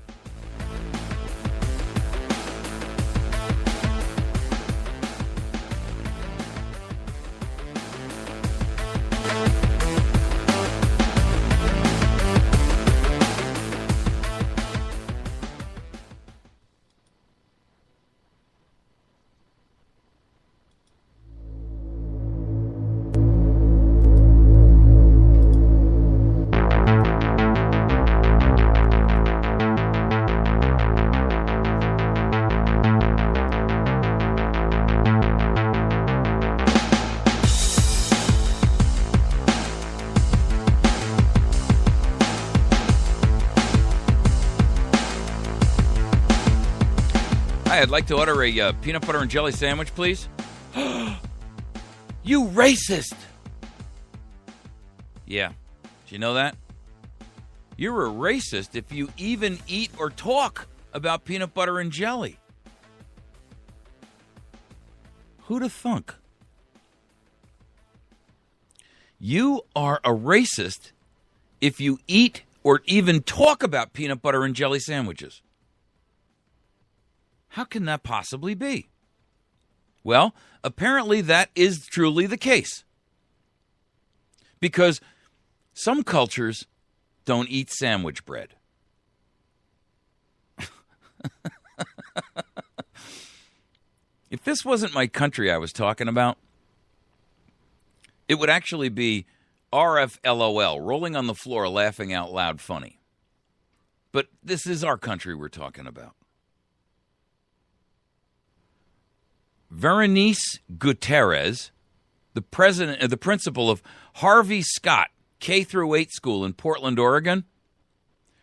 Hi, I'd like to order a peanut butter and jelly sandwich, please. You racist! Yeah. Did you know that? You're a racist if you even eat or talk about peanut butter and jelly. Who'da thunk? You are a racist if you eat or even talk about peanut butter and jelly sandwiches. How can that possibly be? Well, apparently that is truly the case. Because some cultures don't eat sandwich bread. If this wasn't my country I was talking about, it would actually be RFLOL, rolling on the floor, laughing out loud funny. But this is our country we're talking about. Veronice Gutierrez, the principal of Harvey Scott K-8 school in Portland, Oregon,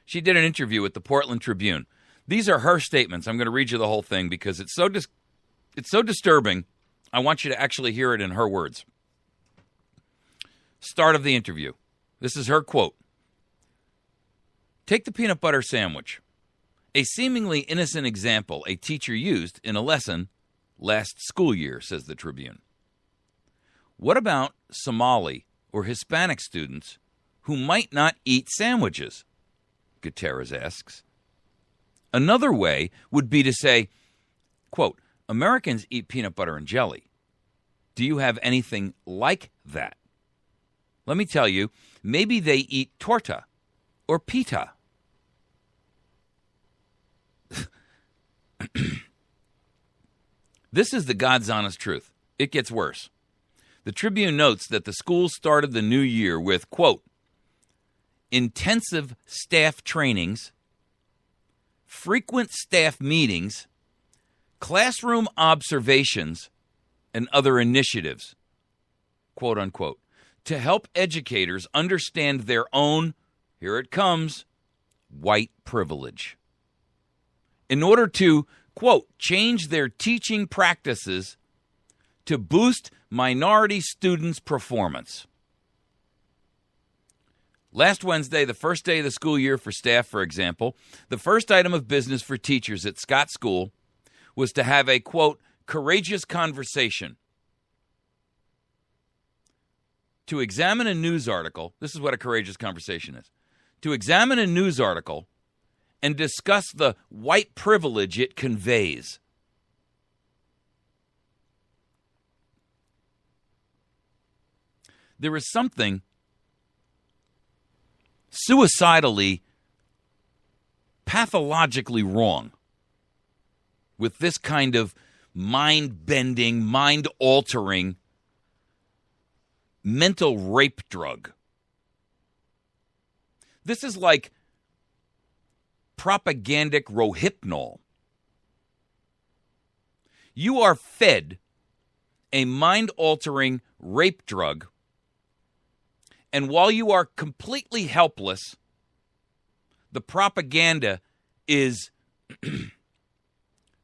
she did an interview with the Portland Tribune. These are her statements. I'm going to read you the whole thing because it's so disturbing. I want you to actually hear it in her words. Start of the interview. This is her quote. Take the peanut butter sandwich. A seemingly innocent example a teacher used in a lesson last school year, says the Tribune. What about Somali or Hispanic students who might not eat sandwiches? Gutierrez asks. Another way would be to say, quote, Americans eat peanut butter and jelly. Do you have anything like that? Let me tell you, maybe they eat torta or pita. This is the God's honest truth. It gets worse. The Tribune notes that the school started the new year with, quote, intensive staff trainings, frequent staff meetings, classroom observations, and other initiatives, quote unquote, to help educators understand their own, here it comes, white privilege. In order to, quote, change their teaching practices to boost minority students' performance. Last Wednesday, the first day of the school year for staff, for example, the first item of business for teachers at Scott School was to have a, quote, courageous conversation. To examine a news article, this is what a courageous conversation is, to examine a news article and discuss the white privilege it conveys. There is something suicidally, pathologically wrong with this kind of mind-bending, mind-altering, mental rape drug. This is like propagandic Rohypnol. You are fed a mind-altering rape drug, and while you are completely helpless, the propaganda is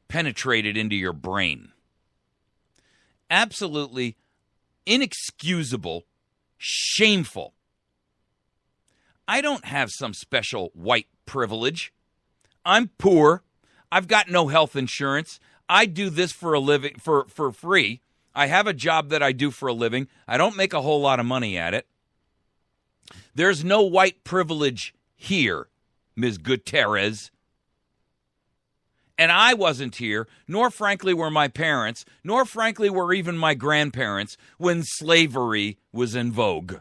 penetrated into your brain. Absolutely inexcusable, shameful. I don't have some special white privilege. I'm poor. I've got no health insurance. I do this for a living, for free. I have a job that I do for a living. I don't make a whole lot of money at it. There's no white privilege here, Ms. Gutierrez. And I wasn't here, nor frankly were my parents, nor frankly were even my grandparents when slavery was in vogue.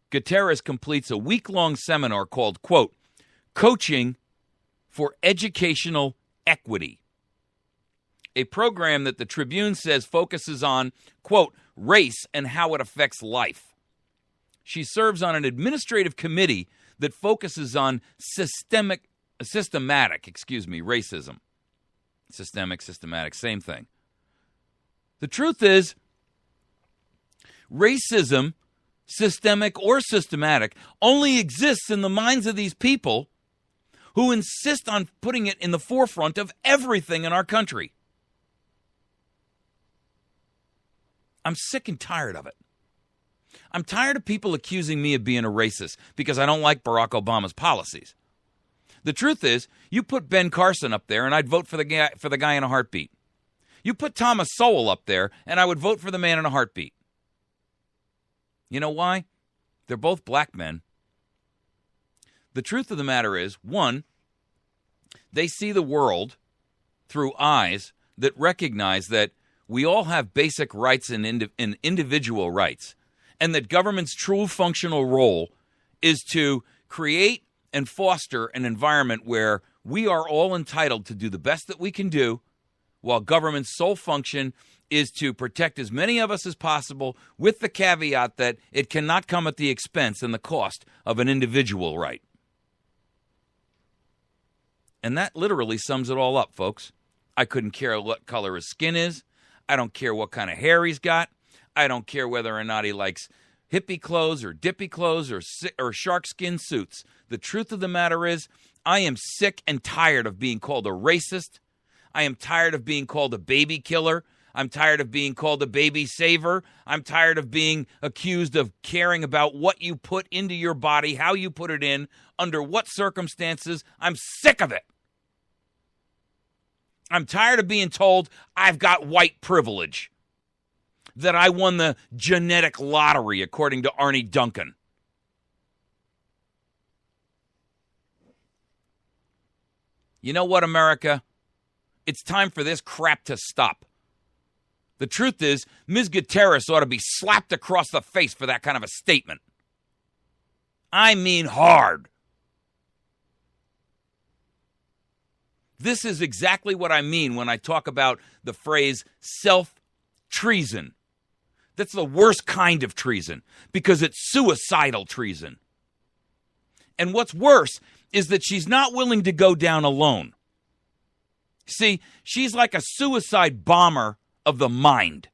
Gutierrez completes a week-long seminar called, quote, Coaching for Educational Equity, a program that the Tribune says focuses on, quote, race and how it affects life. She serves on an administrative committee that focuses on systematic racism. Systematic, same thing. The truth is, racism, systemic or systematic, only exists in the minds of these people who insist on putting it in the forefront of everything in our country. I'm sick and tired of it. I'm tired of people accusing me of being a racist because I don't like Barack Obama's policies. The truth is, you put Ben Carson up there, and I'd vote for the guy in a heartbeat. You put Thomas Sowell up there, and I would vote for the man in a heartbeat. You know why? They're both black men. The truth of the matter is, one, they see the world through eyes that recognize that we all have basic rights and individual rights, and that government's true functional role is to create and foster an environment where we are all entitled to do the best that we can do, while government's sole function is to protect as many of us as possible, with the caveat that it cannot come at the expense and the cost of an individual right. And that literally sums it all up, folks. I couldn't care what color his skin is. I don't care what kind of hair he's got. I don't care whether or not he likes hippie clothes or dippy clothes or shark skin suits. The truth of the matter is, I am sick and tired of being called a racist. I am tired of being called a baby killer. I'm tired of being called a baby saver. I'm tired of being accused of caring about what you put into your body, how you put it in, under what circumstances. I'm sick of it. I'm tired of being told I've got white privilege, that I won the genetic lottery, according to Arnie Duncan. You know what, America? It's time for this crap to stop. The truth is, Ms. Gutierrez ought to be slapped across the face for that kind of a statement. I mean hard. This is exactly what I mean when I talk about the phrase self-treason. That's the worst kind of treason, because it's suicidal treason. And what's worse is that she's not willing to go down alone. See, she's like a suicide bomber of the mind.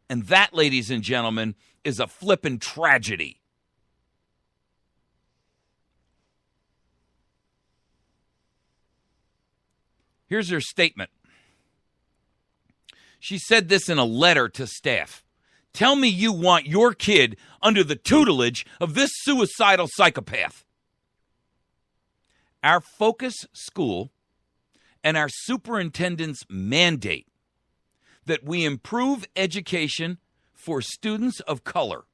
And that, ladies and gentlemen, is a flippin' tragedy. Here's her statement. She said this in a letter to staff. Tell me you want your kid under the tutelage of this suicidal psychopath. Our focus school and our superintendent's mandate that we improve education for students of color,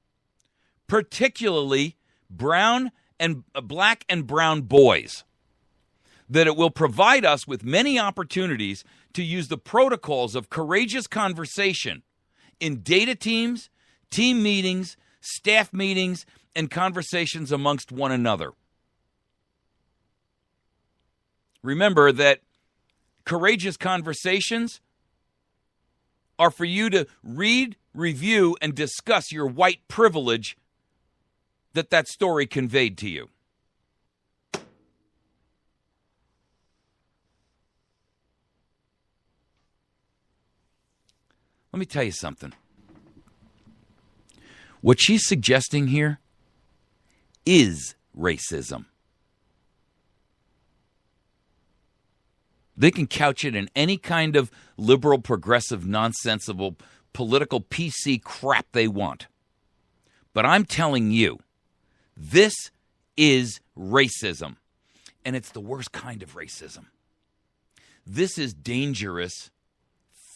particularly black and brown boys, that it will provide us with many opportunities to use the protocols of courageous conversation in data teams, team meetings, staff meetings, and conversations amongst one another. Remember that courageous conversations are for you to read, review, and discuss your white privilege that story conveyed to you. Let me tell you something. What she's suggesting here is racism. They can couch it in any kind of liberal, progressive, nonsensical, political PC crap they want. But I'm telling you, this is racism. And it's the worst kind of racism. This is dangerous,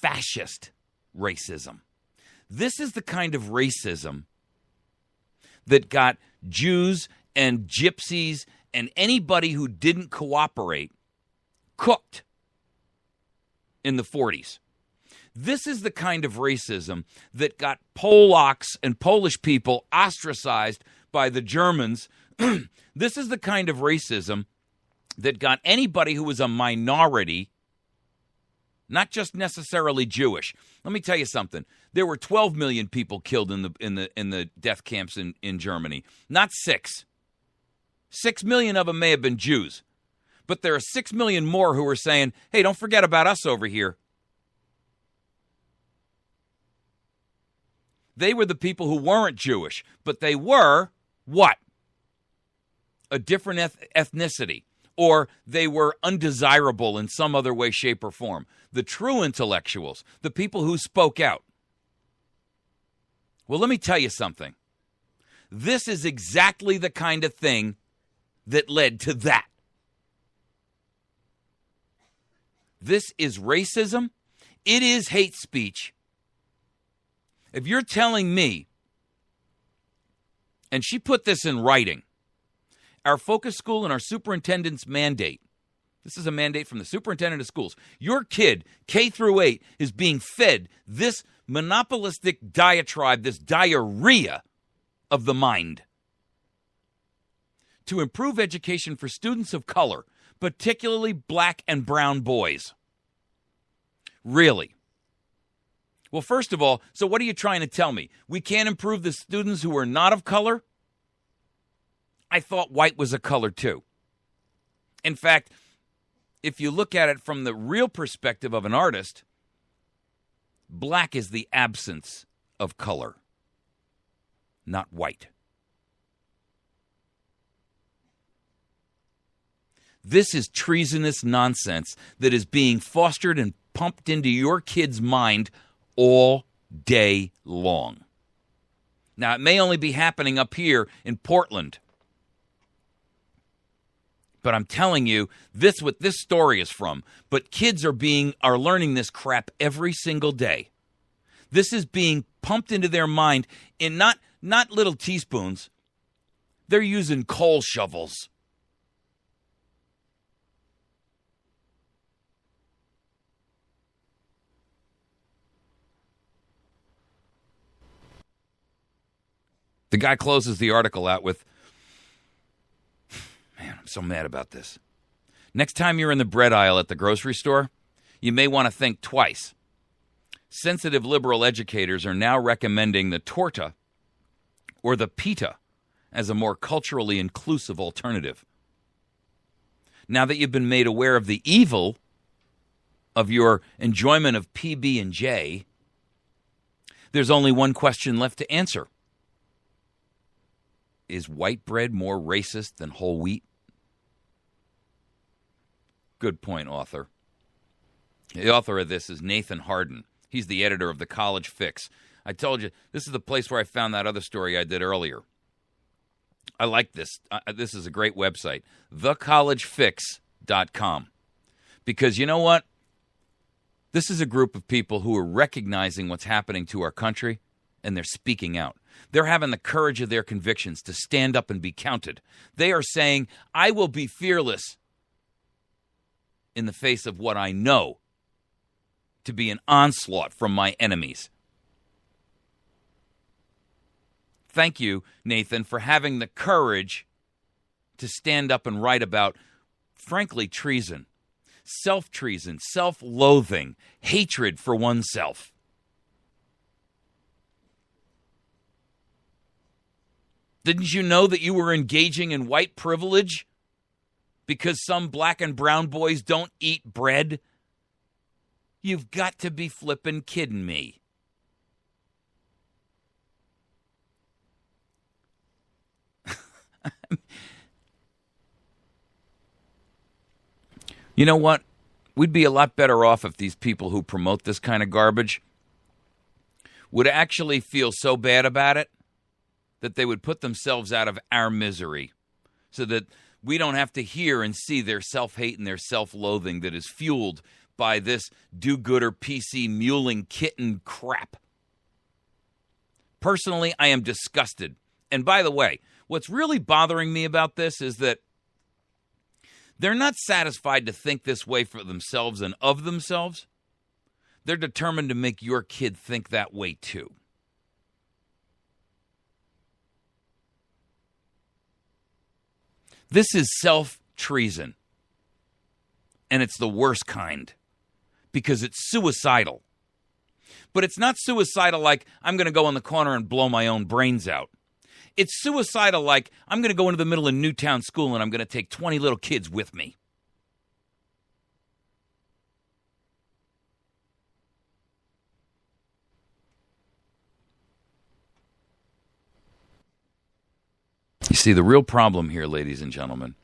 fascist racism. This is the kind of racism that got Jews and gypsies and anybody who didn't cooperate cooked in the 40s. This is the kind of racism that got Polacks and Polish people ostracized by the Germans. This is the kind of racism that got anybody who was a minority, not just necessarily Jewish. Let me tell you something. There were 12 million people killed in the death camps in Germany, not 6. 6 million of them may have been Jews. But there are 6 million more who are saying, hey, don't forget about us over here. They were the people who weren't Jewish, but they were what? a different ethnicity, or they were undesirable in some other way, shape, or form. The true intellectuals, the people who spoke out. Well, let me tell you something. This is exactly the kind of thing that led to that. This is racism. It is hate speech. If you're telling me, and she put this in writing, our focus school and our superintendent's mandate, this is a mandate from the superintendent of schools, your kid, K through 8, is being fed this monopolistic diatribe, this diarrhea of the mind. To improve education for students of color, particularly black and brown boys. Really? Well, first of all, so what are you trying to tell me? We can't improve the students who are not of color? I thought white was a color too. In fact, if you look at it from the real perspective of an artist, black is the absence of color, not white. This is treasonous nonsense that is being fostered and pumped into your kid's mind all day long. Now, it may only be happening up here in Portland, but I'm telling you, this what this story is from. But kids are learning this crap every single day. This is being pumped into their mind in not little teaspoons. They're using coal shovels. The guy closes the article out with, man, I'm so mad about this. Next time you're in the bread aisle at the grocery store, you may want to think twice. Sensitive liberal educators are now recommending the torta or the pita as a more culturally inclusive alternative. Now that you've been made aware of the evil of your enjoyment of PB&J, there's only one question left to answer. Is white bread more racist than whole wheat? Good point, author. The author of this is Nathan Harden. He's the editor of The College Fix. I told you, this is the place where I found that other story I did earlier. I like this. This is a great website, thecollegefix.com. Because you know what? This is a group of people who are recognizing what's happening to our country, and they're speaking out. They're having the courage of their convictions to stand up and be counted. They are saying, I will be fearless in the face of what I know to be an onslaught from my enemies. Thank you, Nathan, for having the courage to stand up and write about, frankly, treason, self-treason, self-loathing, hatred for oneself. Didn't you know that you were engaging in white privilege because some black and brown boys don't eat bread? You've got to be flippin' kidding me. You know what? We'd be a lot better off if these people who promote this kind of garbage would actually feel so bad about it that they would put themselves out of our misery so that we don't have to hear and see their self-hate and their self-loathing that is fueled by this do-gooder PC muling kitten crap. Personally, I am disgusted. And by the way, what's really bothering me about this is that they're not satisfied to think this way for themselves and of themselves. They're determined to make your kid think that way too. This is self-treason. And it's the worst kind. Because it's suicidal. But it's not suicidal like, I'm going to go in the corner and blow my own brains out. It's suicidal like, I'm going to go into the middle of Newtown School and I'm going to take 20 little kids with me. see, the real problem here, ladies and gentlemen,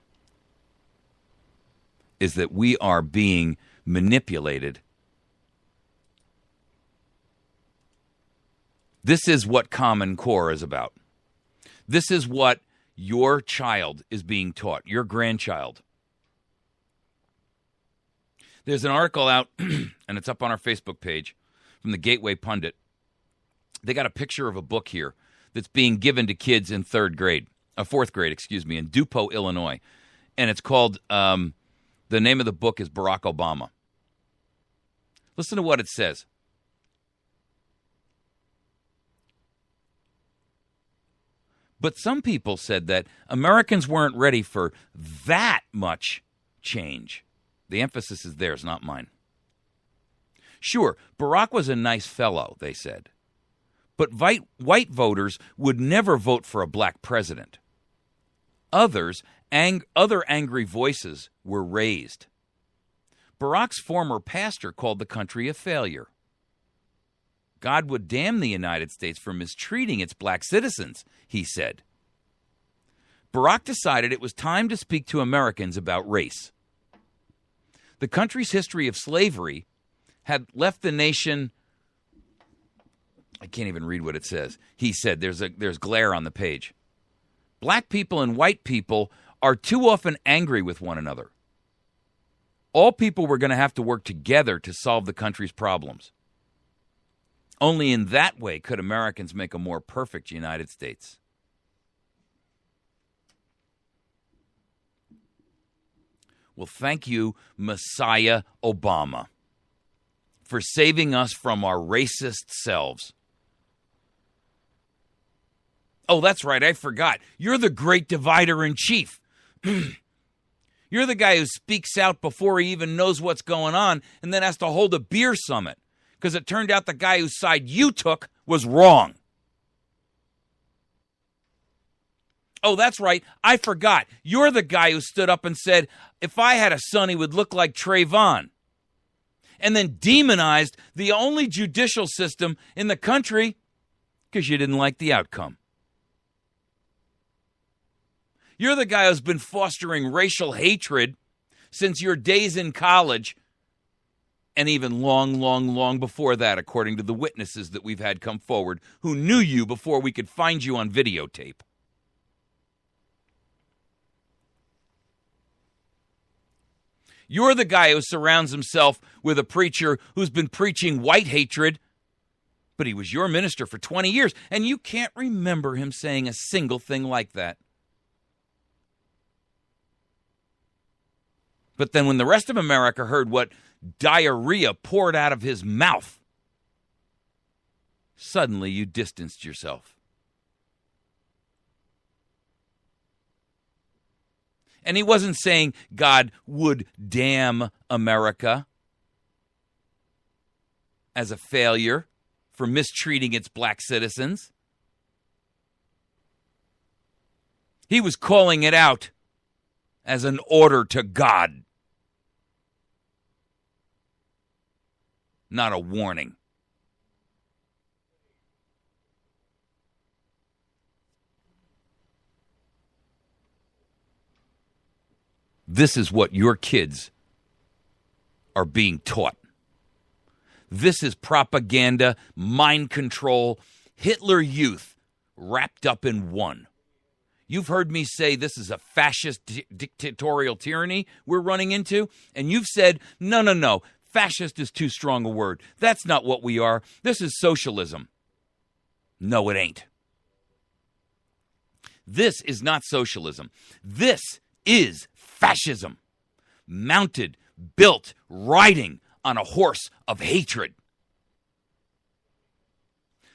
is that we are being manipulated. This is what Common Core is about. This is what your child is being taught, your grandchild. There's an article out, and it's up on our Facebook page, from the Gateway Pundit. They got a picture of a book here that's being given to kids in fourth grade, in Dupo, Illinois. And it's called, the name of the book is Barack Obama. Listen to what it says. But some people said that Americans weren't ready for that much change. The emphasis is theirs, not mine. Sure, Barack was a nice fellow, they said. But white voters would never vote for a black president. Other angry voices were raised. Barack's former pastor called the country a failure. God would damn the United States for mistreating its black citizens, he said. Barack decided it was time to speak to Americans about race. The country's history of slavery had left the nation. I can't even read what it says. He said, there's glare on the page. Black people and white people are too often angry with one another. All people were going to have to work together to solve the country's problems. Only in that way could Americans make a more perfect United States. Well, thank you, Messiah Obama, for saving us from our racist selves. Oh, that's right, I forgot. You're the great divider-in-chief. You're the guy who speaks out before he even knows what's going on and then has to hold a beer summit because it turned out the guy whose side you took was wrong. Oh, that's right, I forgot. You're the guy who stood up and said, if I had a son, he would look like Trayvon. And then demonized the only judicial system in the country because you didn't like the outcome. You're the guy who's been fostering racial hatred since your days in college and even long before that, according to the witnesses that we've had come forward who knew you before we could find you on videotape. You're the guy who surrounds himself with a preacher who's been preaching white hatred, but he was your minister for 20 years, and you can't remember him saying a single thing like that. But then when the rest of America heard what diarrhea poured out of his mouth, suddenly you distanced yourself. And he wasn't saying God would damn America as a failure for mistreating its black citizens. He was calling it out as an order to God, not a warning. This is what your kids are being taught. This is propaganda, mind control, Hitler Youth wrapped up in one. You've heard me say this is a fascist dictatorial tyranny we're running into, and you've said, no, fascist is too strong a word. That's not what we are. This is socialism. No, it ain't. This is not socialism. This is fascism, mounted, built, riding on a horse of hatred.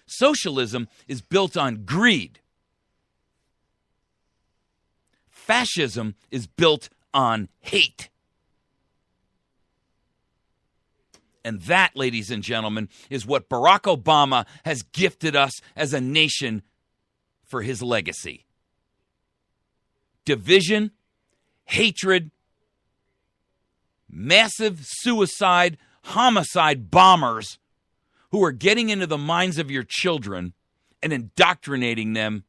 Socialism is built on greed. Fascism is built on hate. And that, ladies and gentlemen, is what Barack Obama has gifted us as a nation for his legacy. Division, hatred, massive suicide, homicide bombers who are getting into the minds of your children and indoctrinating them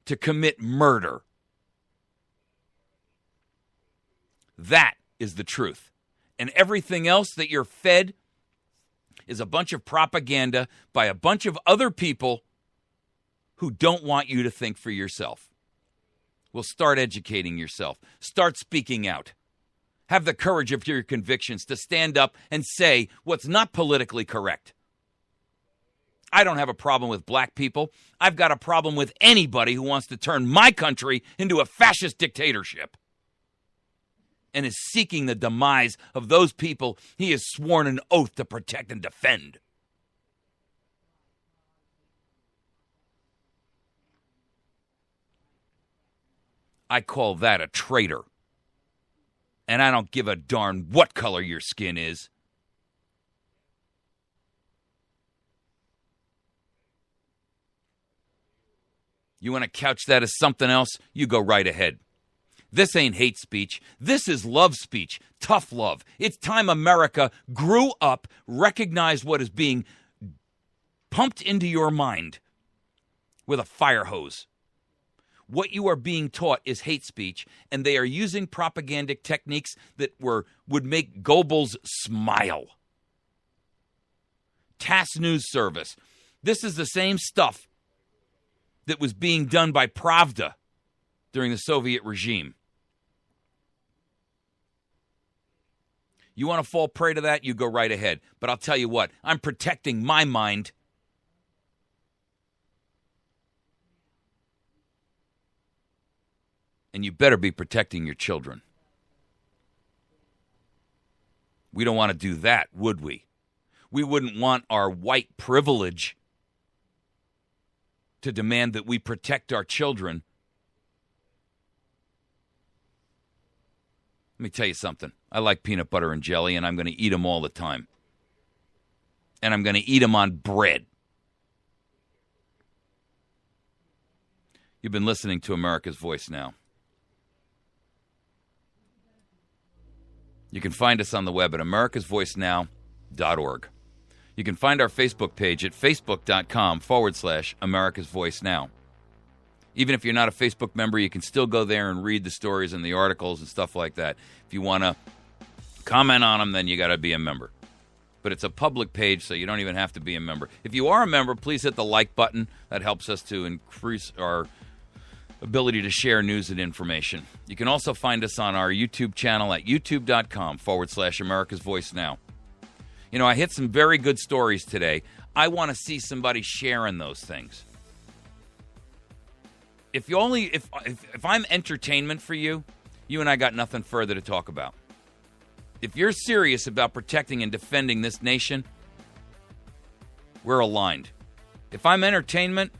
to commit murder. That is the truth. And everything else that you're fed is a bunch of propaganda by a bunch of other people who don't want you to think for yourself. Well, start educating yourself. Start speaking out. Have the courage of your convictions to stand up and say what's not politically correct. I don't have a problem with black people. I've got a problem with anybody who wants to turn my country into a fascist dictatorship and is seeking the demise of those people he has sworn an oath to protect and defend. I call that a traitor. And I don't give a darn what color your skin is. You want to couch that as something else? You go right ahead. This ain't hate speech. This is love speech. Tough love. It's time America grew up, recognized what is being pumped into your mind with a fire hose. What you are being taught is hate speech, and they are using propagandic techniques that would make Goebbels smile. TASS News Service. This is the same stuff that was being done by Pravda during the Soviet regime. You want to fall prey to that? You go right ahead. But I'll tell you what, I'm protecting my mind. And you better be protecting your children. We don't want to do that, would we? We wouldn't want our white privilege to demand that we protect our children. Let me tell you something. I like peanut butter and jelly, and I'm going to eat them all the time. And I'm going to eat them on bread. You've been listening to America's Voice Now. You can find us on the web at americasvoicenow.org. You can find our Facebook page at facebook.com/America's Voice Now. Even if you're not a Facebook member, you can still go there and read the stories and the articles and stuff like that. If you want to comment on them, then you got to be a member. But it's a public page, so you don't even have to be a member. If you are a member, please hit the like button. That helps us to increase our ability to share news and information. You can also find us on our YouTube channel at youtube.com/America's Voice Now. You know, I hit some very good stories today. I want to see somebody sharing those things. If I'm entertainment for you, you and I got nothing further to talk about. If you're serious about protecting and defending this nation, we're aligned. If I'm entertainment,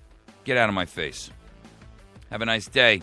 get out of my face. Have a nice day.